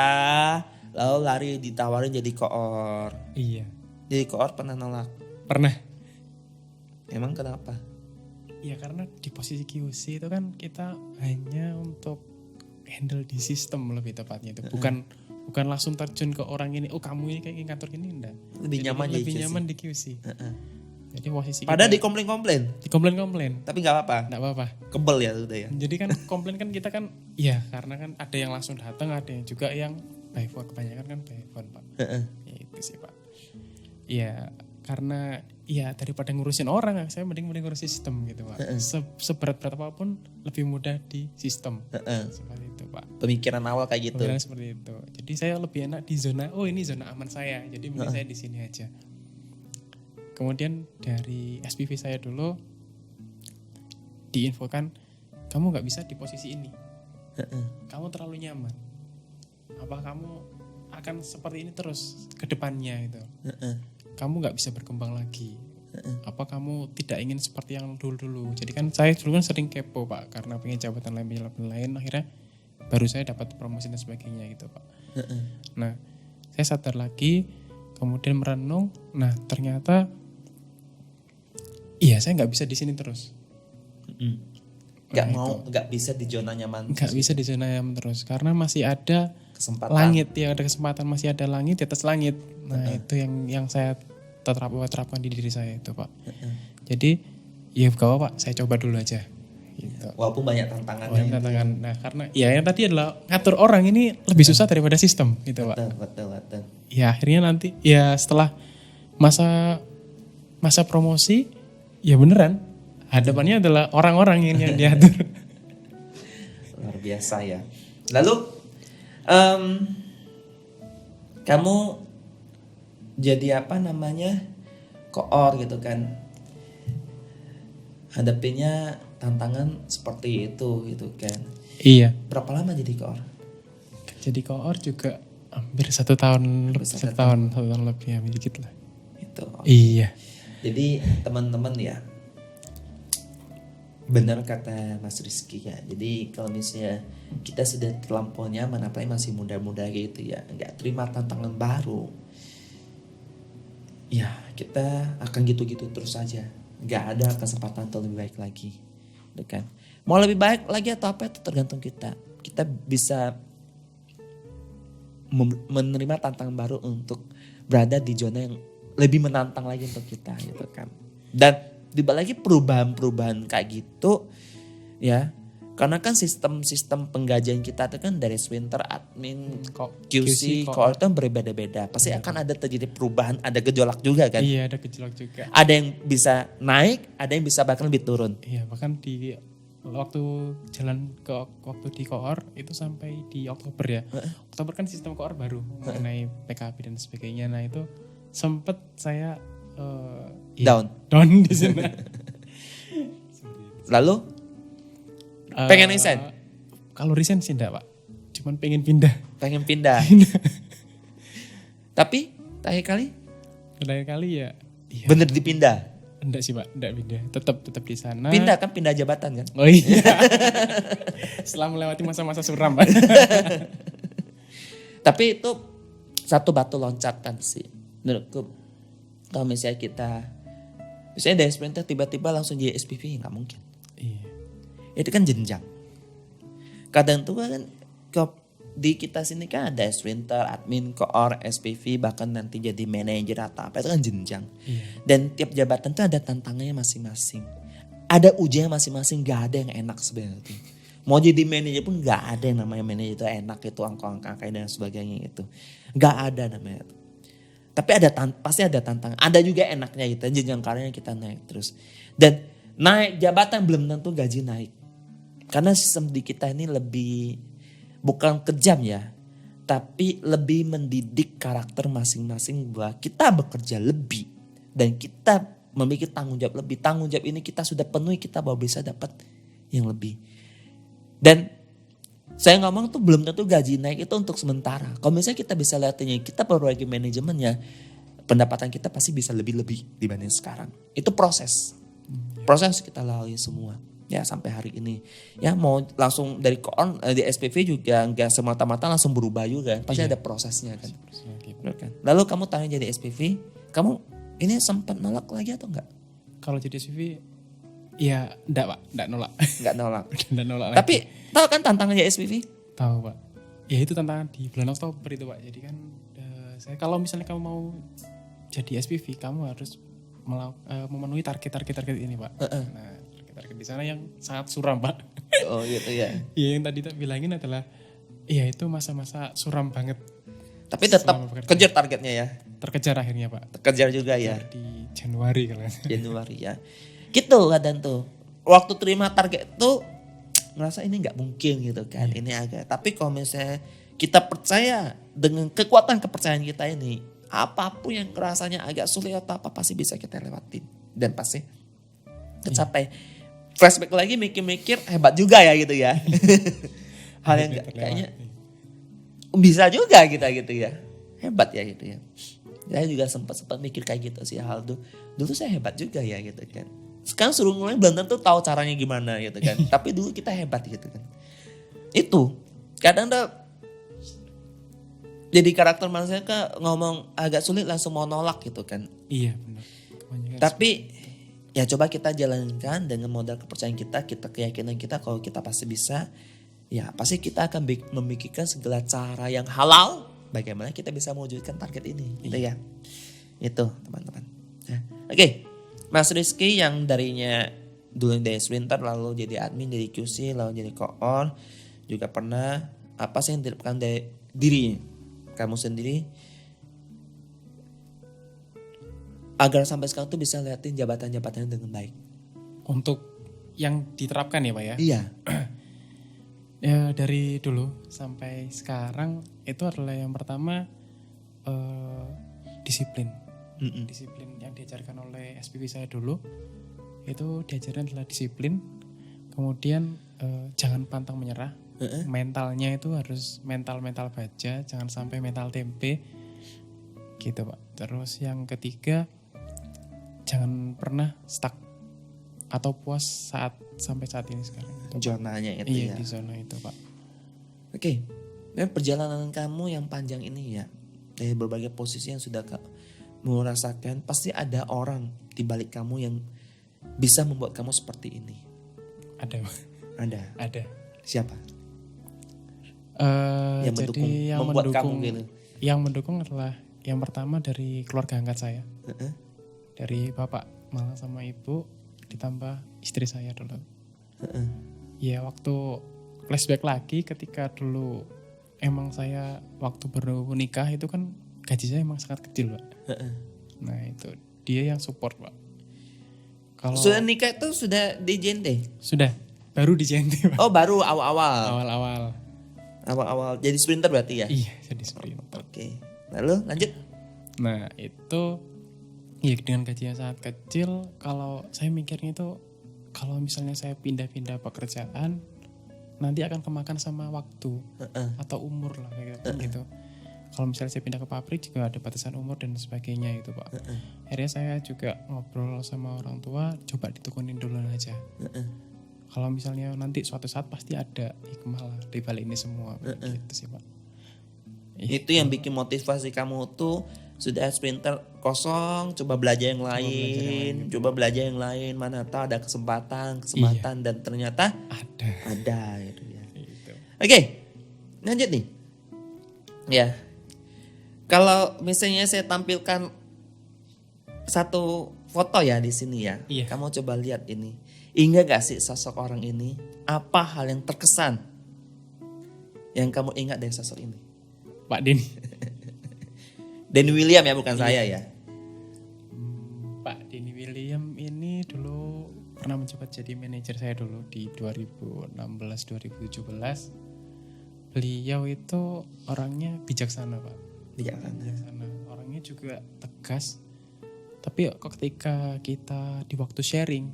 lalu lari ditawarin jadi koor. Iya. Jadi koor pernah nolak? Pernah. Emang kenapa? Ya karena di posisi QC itu kan kita hanya untuk handle di sistem lebih tepatnya itu. Bukan langsung terjun ke orang ini, oh kamu ini kayak kantor ini enggak. Lebih nyaman di QC. Jadi posisi padahal kita dikomplain. Tapi nggak apa-apa. Nggak apa-apa. Kebel ya udah ya. Jadi kan komplain kan kita kan, ya karena kan ada yang langsung datang, ada yang juga yang by phone, kebanyakan kan by phone Pak. Ya itu sih Pak. Ya karena ya daripada ngurusin orang, saya mending ngurusin sistem gitu Pak. Seberat-berat apapun lebih mudah di sistem. Seperti itu Pak. Pemikiran awal kayak gitu. Pemikiran seperti itu. Jadi saya lebih enak di zona, oh ini zona aman saya. Jadi mending saya di sini aja. Kemudian dari SPV saya dulu diinfokan, kamu nggak bisa di posisi ini. Kamu terlalu nyaman. Apa kamu akan seperti ini terus ke depannya itu? Kamu nggak bisa berkembang lagi. Apa kamu tidak ingin seperti yang dulu-dulu? Jadi kan saya dulu kan sering kepo Pak, karena pengen jabatan lain, akhirnya baru saya dapat promosi dan sebagainya gitu Pak. Nah, saya sadar lagi, kemudian merenung, nah ternyata iya saya nggak bisa di sini terus. Nggak bisa di zona nyaman. Nggak bisa di zona nyaman terus, karena masih ada kesempatan. Langit ya, ada kesempatan, masih ada langit di atas langit. Nah itu yang saya terapkan di diri saya itu Pak. Jadi ya gak apa-apa, saya coba dulu aja. Gitu. Walaupun banyak tantangan. Nah karena ya yang tadi adalah ngatur orang ini lebih susah daripada sistem gitu Pak. Betul. Ya akhirnya nanti ya setelah masa promosi ya beneran hadapannya adalah orang-orang yang diatur. Luar biasa ya. Lalu kamu jadi koor gitu kan, hadapinnya tantangan seperti itu gitu kan. Iya. Berapa lama jadi koor? Jadi koor juga hampir 1 tahun lebih ya, dikit lah. Itu. Iya. Jadi teman-teman ya, benar kata Mas Rizky ya. Jadi kalau misalnya kita sudah terlampau nyaman, apalagi masih muda-muda gitu ya, nggak terima tantangan baru, ya kita akan gitu-gitu terus saja. Nggak ada kesempatan untuk lebih baik lagi, kan? Mau lebih baik lagi atau apa itu tergantung kita. Kita bisa menerima tantangan baru untuk berada di zona yang lebih menantang lagi untuk kita, gitu kan? Dan dibalik lagi perubahan-perubahan kayak gitu ya, Karena kan sistem penggajian kita itu kan dari sprinter, admin, QC, Core. core itu berbeda-beda. Pasti akan ada terjadi perubahan, ada gejolak juga kan. Iya, ada gejolak juga. Ada yang bisa naik, ada yang bisa bahkan lebih turun. Iya, bahkan di waktu jalan ke waktu di koor itu sampai di Oktober ya. Oktober kan sistem koor baru mengenai PKP dan sebagainya. Nah itu sempet saya Down di sana. Lalu pengen resign? Kalau resign sih enggak, Pak. Cuman pengen pindah. Pengen pindah. Tapi terakhir Kali ya. Iya. bener dipindah. Enggak sih, Pak. Enggak pindah. Tetap di sana. Pindah kan, pindah jabatan kan. Oh iya. Setelah melewati masa-masa suram, Pak. Tapi itu satu batu loncatan sih menurutku. Kalau misalnya misalnya dari sprinter tiba-tiba langsung jadi SPV, nggak mungkin. Iya. Itu kan jenjang. Kadang tuh kan di kita sini kan ada sprinter, admin, koor, SPV, bahkan nanti jadi manajer atau apa, itu kan jenjang. Iya. Dan tiap jabatan tuh ada tantangannya masing-masing. Ada ujiannya masing-masing, gak ada yang enak sebenarnya. Mau jadi manajer pun gak ada yang namanya manajer itu enak, itu angka-angka dan sebagainya itu. Gak ada namanya itu. Tapi pasti ada tantangan. Ada juga enaknya gitu, jenjang karirnya kita naik terus. Dan naik jabatan belum tentu gaji naik. Karena sistem di kita ini lebih, bukan kejam ya, tapi lebih mendidik karakter masing-masing bahwa kita bekerja lebih. Dan kita memiliki tanggung jawab lebih. Tanggung jawab ini kita sudah penuhi, kita baru bisa dapat yang lebih. Dan saya ngomong tuh belum tentu gaji naik itu untuk sementara. Kalau misalnya kita bisa lihat ini, kita perbaiki manajemennya, pendapatan kita pasti bisa lebih-lebih dibanding sekarang. Itu proses. Proses kita lalui semua. Ya sampai hari ini. Ya mau langsung dari koon, di SPV juga nggak semata-mata langsung berubah juga. Pasti ada prosesnya kan. Benar kan? Lalu kamu tanya jadi SPV, kamu ini sempat nolak lagi atau enggak? Kalau jadi SPV, ya enggak, Pak. Enggak nolak. Enggak nolak. Enggak nolak lagi. Tapi tahu kan tantangannya SPV? Tahu, Pak. Ya itu tantangan di bulan Oktober itu, Pak. Jadi kan saya kalau misalnya kamu mau jadi SPV, kamu harus memenuhi target ini, Pak. Nah, target di sana yang sangat suram, Pak. Oh gitu ya. Iya, yang tadi tak bilangin adalah iya itu masa-masa suram banget. Tapi tetap Selama bekerja. kejar targetnya ya. Terkejar akhirnya, Pak. Terkejar juga ya. Di Januari kalau Januari ya. Gitu kadang tuh. Waktu terima target tuh ngerasa ini nggak mungkin gitu kan. Ini agak. Tapi kalau misalnya kita percaya dengan kekuatan kepercayaan kita ini, apapun yang rasanya agak sulit atau apa pasti bisa kita lewatin dan pasti tercapai. Flashback lagi mikir-mikir hebat juga ya gitu ya. Hal yang kayaknya bisa juga kita gitu ya. Hebat ya gitu ya. Saya juga sempat mikir kayak gitu sih hal tuh. Dulu saya hebat juga ya gitu kan. Sekarang suruh mulai belum tentu tahu caranya gimana gitu kan. Tapi dulu kita hebat gitu kan. Itu kadang tuh jadi karakter manusia kan ngomong agak sulit langsung mau nolak gitu kan. Iya benar. Tapi ya coba kita jalankan dengan modal kepercayaan kita keyakinan kita kalau kita pasti bisa. Ya pasti kita akan memikirkan segala cara yang halal bagaimana kita bisa mewujudkan target ini gitu ya. Itu teman-teman. Ya. Oke. Mas Rizky yang darinya dulu dari sprinter lalu jadi admin, jadi QC, lalu jadi koor, juga pernah apa sih yang dilakukan dari diri kamu sendiri agar sampai sekarang tuh bisa liatin jabatan-jabatannya dengan baik. Untuk yang diterapkan ya, Pak ya? Iya. Ya dari dulu sampai sekarang itu adalah yang pertama disiplin. Disiplin yang diajarkan oleh SPV saya dulu itu diajarkan adalah disiplin. Kemudian jangan pantang menyerah. Mentalnya itu harus mental baja, jangan sampai mental tempe. Gitu, Pak. Terus yang ketiga jangan pernah stuck atau puas sampai saat ini sekarang. Zonanya itu iya, ya. di zona itu, Pak. Oke. Dan perjalanan kamu yang panjang ini ya, dari berbagai posisi yang sudah kamu rasakan, pasti ada orang di balik kamu yang bisa membuat kamu seperti ini. Ada, Pak. Ada. Siapa? Yang mendukung, membuat kamu gitu. Yang mendukung adalah yang pertama dari keluarga angkat saya. Dari bapak malah sama ibu ditambah istri saya dulu. Ya waktu flashback lagi ketika dulu emang saya waktu baru nikah itu kan gaji saya emang sangat kecil Pak. Nah itu dia yang support Pak. Kalau Sudah nikah itu sudah di JNT? sudah baru di JNT Pak. Oh baru awal-awal. Awal-awal. Awal-awal jadi sprinter berarti ya? Iya jadi sprinter. Oke. Lalu lanjut. Nah itu ya dengan gaji yang sangat kecil, kalau saya mikirnya itu kalau misalnya saya pindah-pindah pekerjaan nanti akan kemakan sama waktu atau umur lah kayak gitu. Kalau misalnya saya pindah ke pabrik juga ada batasan umur dan sebagainya itu Pak. Akhirnya saya juga ngobrol sama orang tua, coba ditukunin dulu aja. Kalau misalnya nanti suatu saat pasti ada hikmah lah di balik ini semua gitu sih Pak. Itu yang bikin motivasi kamu tuh sudah sprinter kosong, coba belajar yang lain, coba belajar yang lain, mana tahu ada kesempatan dan ternyata ada gitu ya. Gitu. Oke, lanjut nih. Ya, kalau misalnya saya tampilkan satu foto ya di sini ya, Iya. kamu coba lihat ini. Ingat gak sih sosok orang ini? Apa hal yang terkesan yang kamu ingat dari sosok ini? Pak Denny. Denny William ya, bukan saya ya. Pak Denny William ini dulu pernah mencoba jadi manajer saya dulu di 2016-2017. Beliau itu orangnya bijaksana Pak. Bijaksana. Orangnya juga tegas. Tapi kok ketika kita di waktu sharing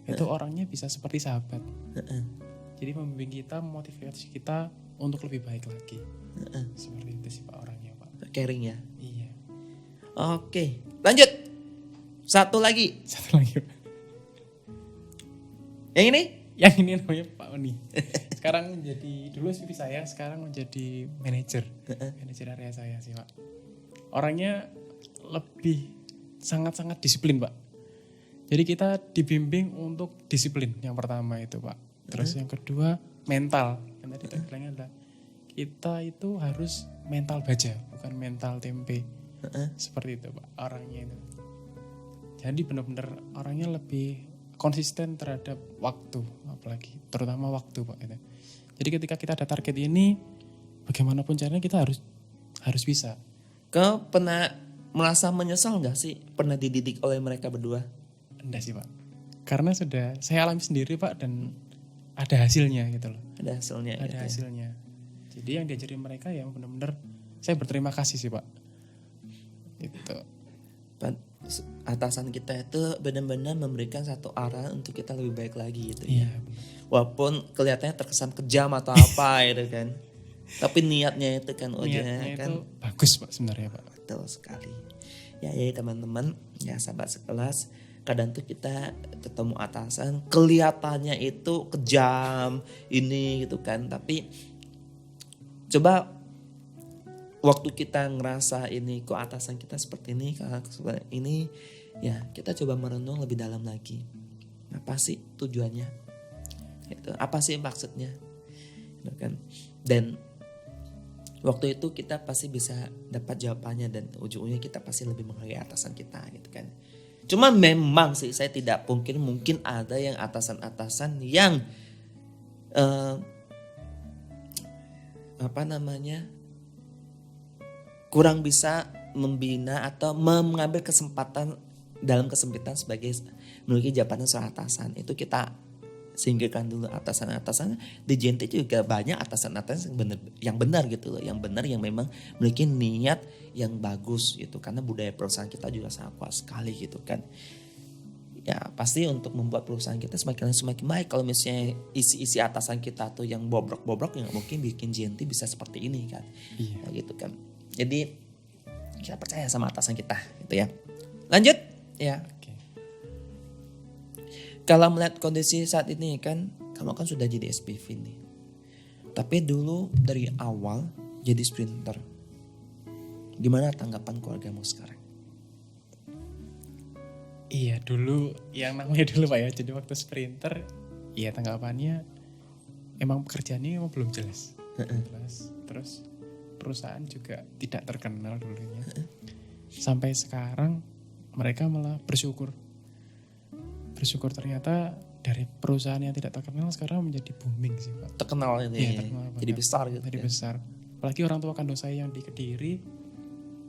itu orangnya bisa seperti sahabat. Jadi membimbing kita, memotivasi kita untuk lebih baik lagi. Seperti itu sih Pak orangnya Pak. Caring ya. Iya. Oke, lanjut. Satu lagi. Satu lagi Pak. Yang ini? Yang ini namanya Pak Oni. Sekarang menjadi, dulu SVP saya, sekarang menjadi manajer. Manajer area saya sih Pak. Orangnya lebih sangat-sangat disiplin Pak. Jadi kita dibimbing untuk disiplin yang pertama itu Pak. Terus yang kedua mental. Yang tadi saya bilangnya adalah kita itu harus mental baja, bukan mental tempe. Seperti itu Pak orangnya itu. Jadi benar-benar orangnya lebih konsisten terhadap waktu, apalagi terutama waktu Pak gitu. Jadi ketika kita ada target ini, bagaimanapun caranya kita harus bisa. Kau pernah merasa menyesal nggak sih pernah dididik oleh mereka berdua? Enggak sih Pak, karena sudah saya alami sendiri Pak dan ada hasilnya gitu loh. Ada hasilnya. Ada hasilnya. Jadi yang diajarin mereka ya benar-benar saya berterima kasih sih Pak. Gitu. Atasan kita itu benar-benar memberikan satu arah untuk kita lebih baik lagi gitu Iya. ya. Walaupun kelihatannya terkesan kejam atau apa gitu kan. Tapi niatnya itu kan Niatnya kan itu bagus Pak sebenarnya Pak. betul sekali. Ya teman-teman, ya sahabat sekelas, kadang tuh kita ketemu atasan kelihatannya itu kejam ini gitu kan, tapi coba waktu kita ngerasa ini kok atasan kita seperti ini, seperti ini, ya kita coba merenung lebih dalam lagi. Apa sih tujuannya? Gitu. Apa sih maksudnya? Gitu kan? Dan waktu itu kita pasti bisa dapat jawabannya dan ujung-ujungnya kita pasti lebih menghargai atasan kita gitu kan. Cuma memang sih saya tidak mungkin ada yang atasan-atasan yang kurang bisa membina atau mengambil kesempatan dalam kesempitan sebagai memiliki jabatan seorang atasan. Itu kita singkirkan dulu atasan-atasan. Di JNT juga banyak atasan-atasan yang benar gitu loh, yang benar, yang memang memiliki niat yang bagus gitu, karena budaya perusahaan kita juga sangat kuat sekali gitu kan. Ya pasti untuk membuat perusahaan kita semakin baik. Kalau misalnya isi atasan kita tuh yang bobrok-bobrok, ya mungkin bikin JNT bisa seperti ini kan. Iya. Nah, gitu kan. Jadi kita percaya sama atasan kita gitu ya. Lanjut ya. Oke. Kalau melihat kondisi saat ini kan, kamu kan sudah jadi SPV nih. Tapi dulu dari awal jadi sprinter. Gimana tanggapan keluargamu sekarang? Iya dulu, yang namanya dulu Pak ya, jadi waktu sprinter, iya tanggapannya emang pekerjaannya emang belum jelas. Terus perusahaan juga tidak terkenal dulunya. Sampai sekarang mereka malah bersyukur ternyata dari perusahaan yang tidak terkenal sekarang menjadi booming sih Pak. Terkenal ini, Iya, terkenal jadi banget. besar gitu. Jadi ya. besar. Apalagi orang tua kandung saya yang di Kediri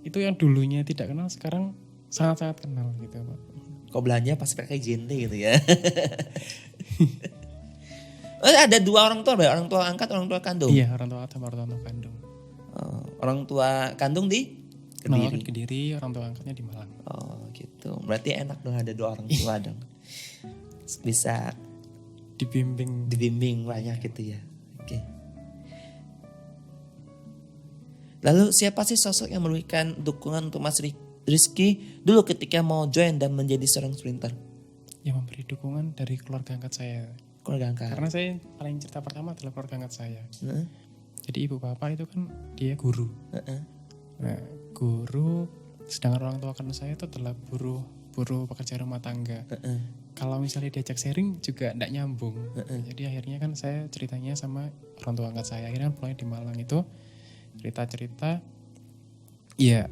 itu yang dulunya tidak kenal sekarang sangat-sangat kenal gitu Pak. Kok belanja pas pakai jente gitu ya. Ada dua orang tua, orang tua angkat, orang tua kandung. Iya, orang tua sama orang tua kandung. Orang tua kandung di Kediri. Kediri. Kediri, orang tua angkatnya di Malang. Oh gitu. Berarti enak dong ada dua orang tua dong. Bisa dibimbing banyak gitu ya. Oke. Lalu siapa sih sosok yang memberikan dukungan untuk Mas Rizky dulu ketika mau join dan menjadi seorang sprinter? Yang memberi dukungan dari keluarga angkat saya. Keluarga angkat. Karena saya paling cerita pertama adalah keluarga angkat saya. Heeh. Jadi ibu bapak itu kan dia guru. Heeh. Nah, guru, sedangkan orang tua kandung saya itu adalah buruh pekerja rumah tangga. Kalau misalnya diajak sharing juga tidak nyambung. Jadi akhirnya kan saya ceritanya sama orang tua angkat saya. Akhirnya kan pulangnya di Malang itu cerita-cerita, ya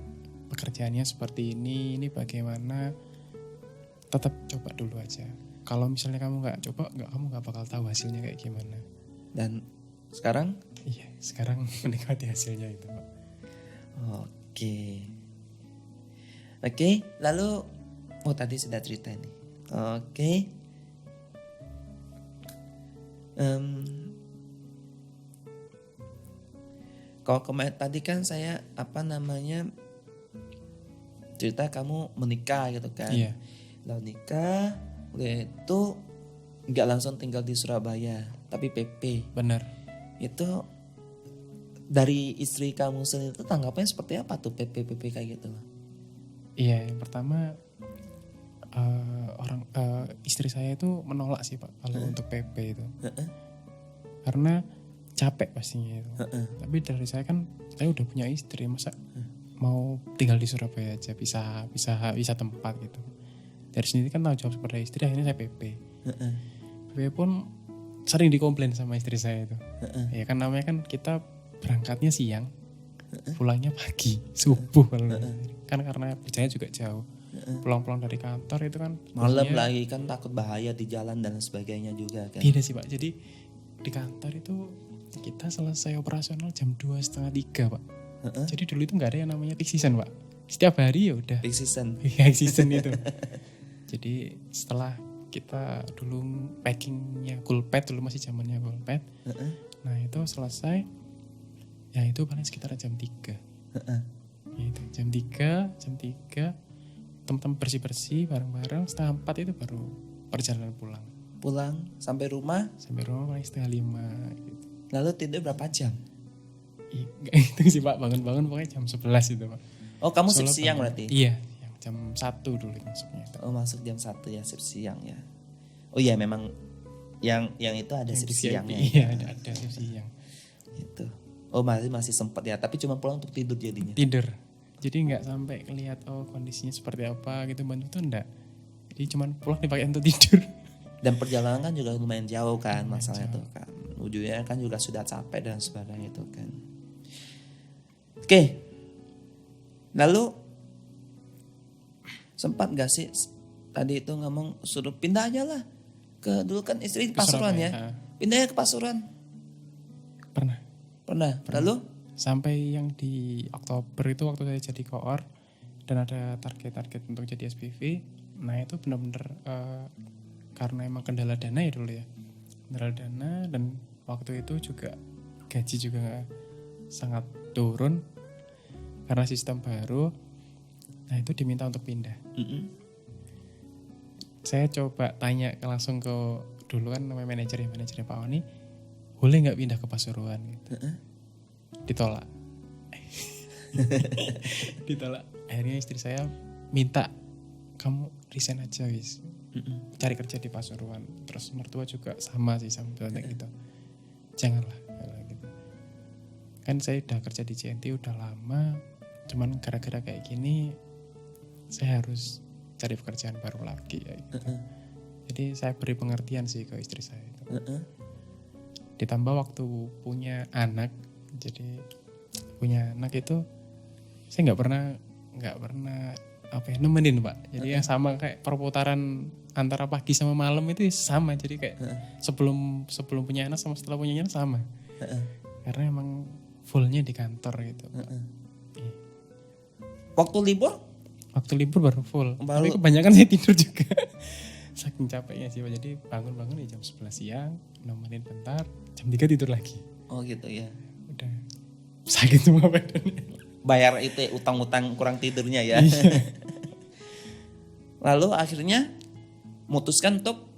pekerjaannya seperti ini bagaimana, tetap coba dulu aja. Kalau misalnya kamu nggak coba, kamu nggak bakal tahu hasilnya kayak gimana. Dan sekarang? Iya, sekarang menikmati hasilnya itu Pak. Oke, lalu tadi sudah cerita nih. Oke. Kalau kemarin tadi kan saya cerita kamu menikah gitu kan. Iya. Lalu nikah, itu nggak langsung tinggal di Surabaya, tapi PP. Benar. Itu dari istri kamu sendiri itu tanggapannya seperti apa tuh PP kayak gitu? Iya, yang pertama istri saya itu menolak sih Pak kalau untuk PP itu. Karena capek pastinya itu. Tapi dari saya kan, saya udah punya istri, masa mau tinggal di Surabaya aja bisa tempat gitu. Dari sini kan tahu jawab seperti istri, akhirnya saya PP. PP pun sering dikomplain sama istri saya itu. Ya kan namanya kan kita berangkatnya siang, pulangnya pagi, subuh kalau kan karena kerjanya juga jauh. Pulang-pulang dari kantor itu kan malam lagi kan, takut bahaya di jalan dan sebagainya juga kan. Tidak sih Pak, jadi di kantor itu kita selesai operasional jam 2:30 Pak. Jadi dulu itu nggak ada yang namanya peak season Pak. Setiap hari ya udah Peak season. peak season itu. Jadi setelah kita dulu packingnya Coolpad, dulu masih zamannya Coolpad. Nah itu selesai, ya itu paling sekitar jam 3. Ya itu jam 3 teman-teman bersih-bersih bareng-bareng, 3:30 itu baru perjalanan pulang. Pulang sampai rumah Paling 4:30 gitu. Lalu tidur berapa jam? Itu sih Pak, bangun-bangun pokoknya jam 11 itu Pak. Oh kamu shift Soalnya siang bangun. berarti? Iya, yang jam 1 dulu masuknya. Oh masuk jam 1 ya, shift siang ya. Oh iya memang yang itu ada Yang shift di siangnya. Iya ada shift siang. Itu. Oh masih sempat ya, tapi cuma pulang untuk tidur jadinya. Tidur. Jadi nggak sampai ngelihat kondisinya seperti apa gitu, bantu tuh enggak. Jadi cuman pulang dipakai untuk tidur. Dan perjalanan kan juga lumayan jauh kan, Lumayan masalahnya jauh. tuh kan. Ujungnya kan juga sudah capek dan sebagainya itu kan. Oke. Lalu sempat gak sih tadi itu ngomong suruh pindah aja lah ke, dulu kan istri Ke Pasuruan ya. Surabaya. Pindahnya ke Pasuruan. Pernah. Lalu Sampai yang di Oktober itu waktu saya jadi koor dan ada target-target untuk jadi SPV. Nah itu benar-benar karena emang kendala dana ya dulu ya. Kendala dana dan waktu itu juga gaji juga sangat turun karena sistem baru. Nah itu diminta untuk pindah. Saya coba tanya langsung ke dulu kan namanya manajernya Pak Wani, boleh nggak pindah ke Pasuruan gitu. Ditolak. Akhirnya istri saya minta, kamu resign aja wis, cari kerja di Pasuruan. Terus mertua juga sama gitu, janganlah gitu. Kan saya udah kerja di CNT udah lama, cuman gara-gara kayak gini saya harus cari pekerjaan baru lagi ya gitu. Jadi saya beri pengertian sih ke istri saya itu. Ditambah waktu punya anak, jadi punya anak itu saya nggak pernah nemenin Pak. Jadi yang sama kayak perputaran antara pagi sama malam itu sama, jadi kayak sebelum punya anak sama setelah punya anak sama. Karena emang fullnya di kantor gitu. Iya. Waktu libur? Waktu libur baru full. Baru- Tapi kebanyakan saya tidur juga. Saking capeknya sih Pak. Jadi bangun-bangun ya jam 11 siang, nemenin bentar, jam 3 tidur lagi. Oh gitu ya. Udah sakit semua badannya. Bayar itu ya, utang-utang kurang tidurnya ya. Iya. Lalu akhirnya memutuskan untuk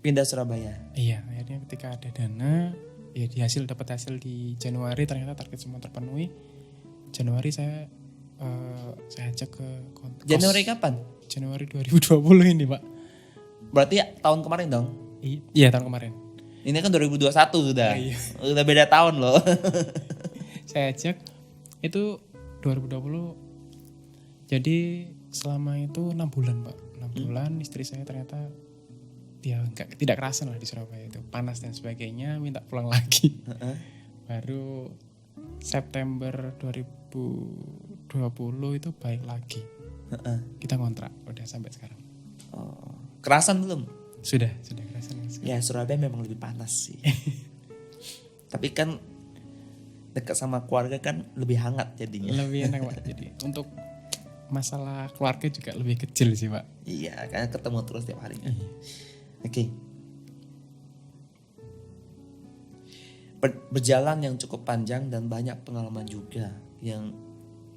pindah Surabaya. Iya, akhirnya ketika ada dana, ya dapat hasil di Januari, ternyata target semua terpenuhi. Januari saya ajak ke kos. Januari kapan? Januari 2020 ini Pak. Berarti ya, tahun kemarin dong. Iya tahun kemarin. Ini kan 2021 sudah. Iya. Udah beda tahun loh. Saya ajak itu 2020. Jadi selama itu 6 bulan Pak. 6 bulan istri saya ternyata ya tidak kerasan lah di Surabaya itu. Panas dan sebagainya, minta pulang lagi. Baru September 2020 itu baik lagi. Kita kontrak udah sampai sekarang. Oh, kerasan belum? Sudah kerasan. Ya Surabaya memang lebih panas sih. Tapi kan dekat sama keluarga kan lebih hangat jadinya. Lebih enak Pak. Jadi untuk masalah keluarga juga lebih kecil sih Pak. Iya, karena ketemu terus tiap hari. Oke. Berjalan yang cukup panjang dan banyak pengalaman juga yang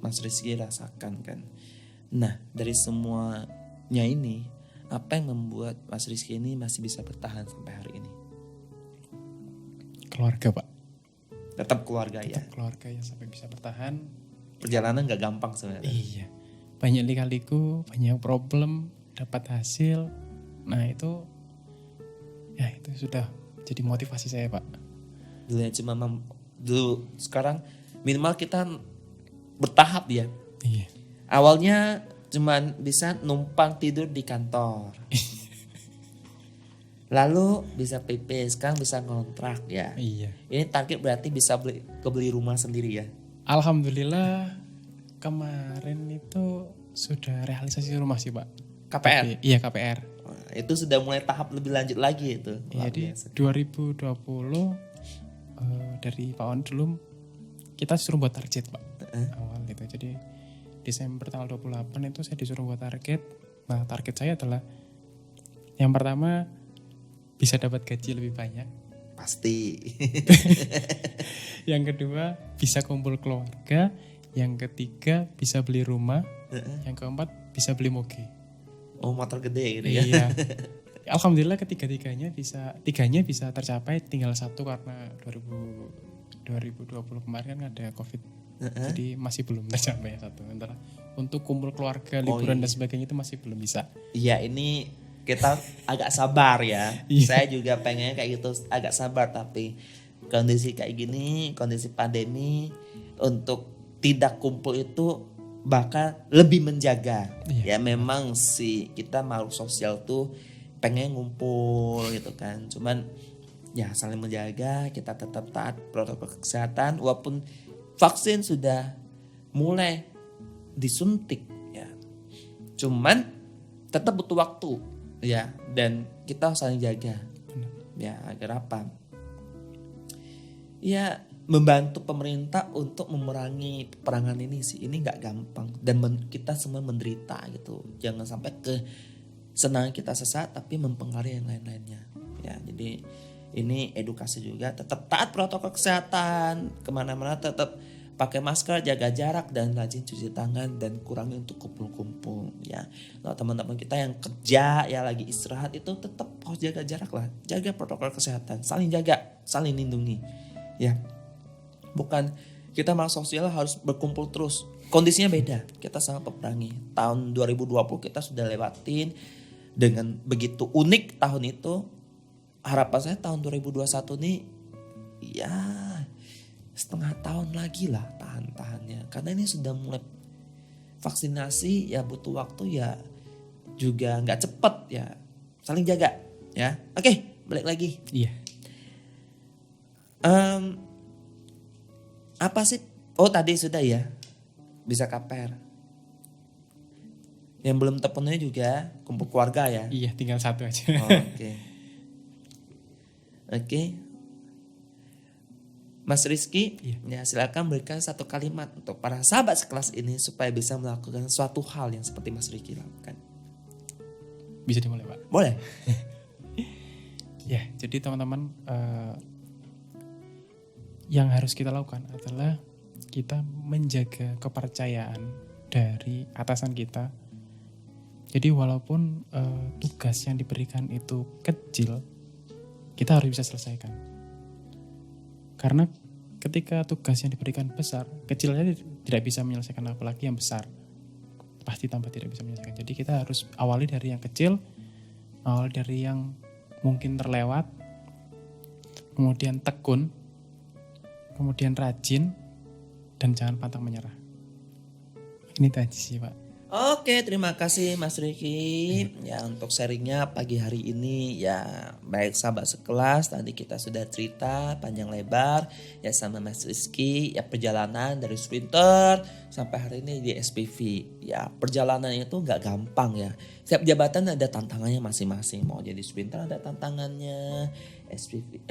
Mas Rizky rasakan kan. Nah, dari semuanya ini, apa yang membuat Mas Rizky ini masih bisa bertahan sampai hari ini? Keluarga Pak. Tetap keluarga ya. Tetap keluarga yang sampai bisa bertahan. Perjalanan gak gampang sebenarnya. Iya. Banyak lika-liku, banyak problem, dapat hasil. Nah itu sudah jadi motivasi saya Pak. Dulu ya cuma dulu, sekarang minimal kita bertahap ya. Iya. Awalnya cuman bisa numpang tidur di kantor. Lalu bisa PP, sekarang bisa kontrak ya. Iya. Ini target berarti bisa beli rumah sendiri ya. Alhamdulillah kemarin itu sudah realisasi rumah sih Pak. KPR? Iya KPR. Wah, itu sudah mulai tahap lebih lanjut lagi itu. Luar Jadi biasa. 2020 dari Pak On dulu kita disuruh buat target Pak. Awal gitu. Jadi Desember tanggal 28 itu saya disuruh buat target. Nah target saya adalah yang pertama bisa dapat gaji lebih banyak. Pasti. Yang kedua bisa kumpul keluarga. Yang ketiga bisa beli rumah. Yang keempat bisa beli moge. Oh, motor gede gitu ya. Iya. Alhamdulillah tiganya bisa tercapai, tinggal satu karena 2020 kemarin kan ada COVID. Jadi masih belum tercapai satu. Antara untuk kumpul keluarga, liburan dan sebagainya itu masih belum bisa. Iya, ini kita agak sabar ya. Iya. Saya juga pengen kayak gitu, agak sabar, tapi kondisi kayak gini, kondisi pandemi, untuk tidak kumpul itu bakal lebih menjaga. Iya. Ya memang sih kita makhluk sosial tuh pengen ngumpul gitu kan. Cuman ya saling menjaga, kita tetap taat protokol kesehatan walaupun vaksin sudah mulai disuntik ya. Cuman tetap butuh waktu ya, dan kita saling jaga. Ya agar apa? Ya membantu pemerintah untuk memerangi peperangan ini sih. Ini nggak gampang dan kita semua menderita gitu. Jangan sampai senang kita sesat tapi mempengaruhi yang lain-lainnya. Ya jadi ini edukasi juga, tetap taat protokol kesehatan, kemana-mana tetap pakai masker, jaga jarak dan rajin cuci tangan dan kurangi untuk kumpul-kumpul ya. Nah, teman-teman kita yang kerja ya lagi istirahat itu tetap harus jaga jarak lah, jaga protokol kesehatan, saling jaga, saling lindungi ya. Bukan kita makhluk sosial harus berkumpul terus. Kondisinya beda. Kita sangat peperangi. Tahun 2020 kita sudah lewatin dengan begitu unik tahun itu. Harapan saya tahun 2021 nih ya setengah tahun lagi lah tahan-tahannya. Karena ini sudah mulai vaksinasi ya, butuh waktu ya, juga nggak cepet ya. Saling jaga ya. Oke, balik lagi. Iya. Apa sih? Oh tadi sudah ya, bisa KPR. Yang belum terpenuhi juga kumpul keluarga ya. Iya, tinggal satu aja. Oke. Oke. Mas Rizky, ya silakan berikan satu kalimat untuk para sahabat sekelas ini supaya bisa melakukan suatu hal yang seperti Mas Rizky lakukan. Bisa dimulai, Pak. Boleh. Ya, jadi teman-teman, yang harus kita lakukan adalah kita menjaga kepercayaan dari atasan kita. Jadi walaupun tugas yang diberikan itu kecil, kita harus bisa selesaikan. Karena ketika tugas yang diberikan besar, kecilnya tidak bisa menyelesaikan, apalagi yang besar. Pasti tambah tidak bisa menyelesaikan. Jadi kita harus awali dari yang kecil, awali dari yang mungkin terlewat, kemudian tekun, kemudian rajin, dan jangan pantang menyerah. Ini tadi sih, Pak. Oke, terima kasih Mas Riki ya untuk sharingnya pagi hari ini ya. Baik sahabat sekelas, tadi kita sudah cerita panjang lebar ya sama Mas Rizky ya, perjalanan dari sprinter sampai hari ini di SPV ya. Perjalanannya itu nggak gampang ya. Setiap jabatan ada tantangannya masing-masing. Mau jadi sprinter ada tantangannya, SPV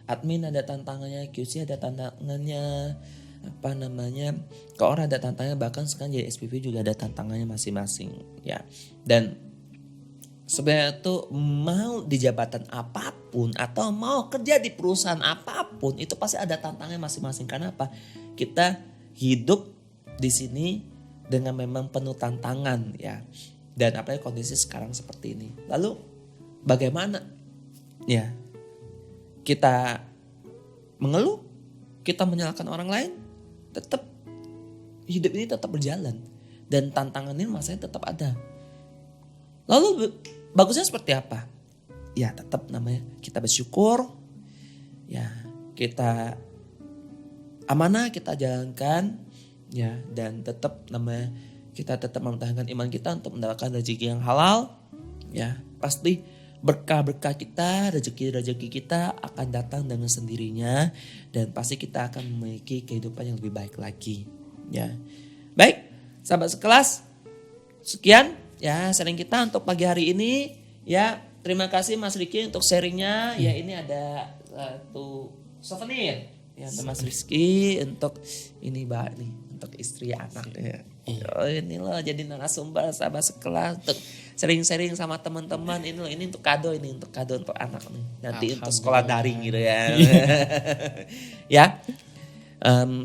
admin ada tantangannya, QC ada tantangannya, Koor ada tantangannya, bahkan sekarang jadi SPV juga ada tantangannya masing-masing ya. Dan sebenarnya tuh mau di jabatan apapun atau mau kerja di perusahaan apapun itu pasti ada tantangannya masing-masing. Karena apa? Kita hidup di sini dengan memang penuh tantangan ya. Dan apalagi kondisi sekarang seperti ini. Lalu bagaimana ya kita mengeluh, kita menyalahkan orang lain? Tetap hidup ini tetap berjalan dan tantangannya masanya tetap ada. Lalu bagusnya seperti apa? Ya tetap namanya kita bersyukur, ya kita amanah kita jalankan, ya dan tetap namanya kita tetap mempertahankan iman kita untuk mendapatkan rezeki yang halal, ya pasti berkah-berkah kita, rezeki-rezeki kita akan datang dengan sendirinya dan pasti kita akan memiliki kehidupan yang lebih baik lagi. Ya, baik, sahabat sekelas, sekian ya sharing kita untuk pagi hari ini. Ya, terima kasih Mas Riki untuk sharingnya. Ya, ini ada satu souvenir ya untuk Mas Rizky untuk ini Mbak nih untuk istri anak ya. Oh, ini loh jadi narasumber sahabat sekelas untuk sering-sering sama teman-teman ini loh, ini untuk kado untuk anak nih nanti untuk sekolah daring gitu ya. Ya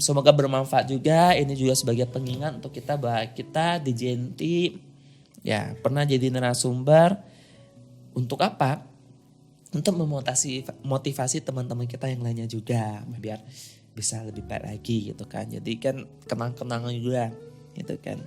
semoga bermanfaat juga, ini juga sebagai pengingat untuk kita bahwa kita di JNT ya pernah jadi narasumber untuk apa? Untuk memotivasi teman-teman kita yang lainnya juga biar bisa lebih baik lagi gitu kan. Jadi kan kenang-kenangan juga gitu kan.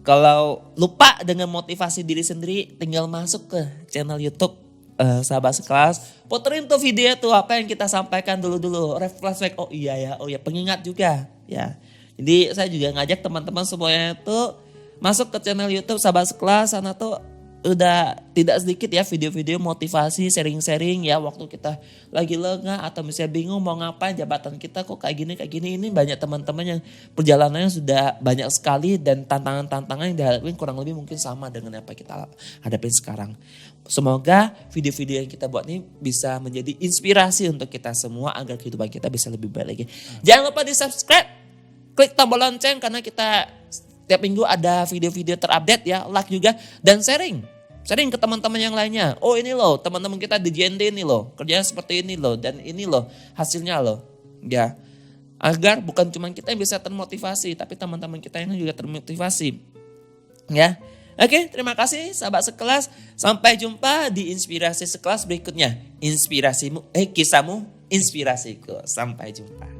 Kalau lupa dengan motivasi diri sendiri, tinggal masuk ke channel YouTube sahabat sekelas, puterin tuh video tuh apa yang kita sampaikan dulu, flashback. Oh iya pengingat juga ya. Jadi saya juga ngajak teman-teman semuanya tuh masuk ke channel YouTube sahabat sekelas, sana tuh udah tidak sedikit ya video-video motivasi, sharing-sharing ya waktu kita lagi lengah atau misalnya bingung mau ngapain, jabatan kita kok kayak gini. Ini banyak teman-teman yang perjalanannya sudah banyak sekali dan tantangan-tantangan yang dihadapin kurang lebih mungkin sama dengan apa kita hadapin sekarang. Semoga video-video yang kita buat ini bisa menjadi inspirasi untuk kita semua agar kehidupan kita bisa lebih baik lagi. Jangan lupa di subscribe, klik tombol lonceng karena kita tiap minggu ada video-video terupdate ya, like juga dan sharing ke teman-teman yang lainnya. Oh ini loh teman-teman kita di JNT ini loh, kerjanya seperti ini loh dan ini loh hasilnya loh. Ya, agar bukan cuma kita yang bisa termotivasi tapi teman-teman kita yang juga termotivasi. Ya. Oke, terima kasih sahabat sekelas. Sampai jumpa di inspirasi sekelas berikutnya. Kisahmu, inspirasiku. Sampai jumpa.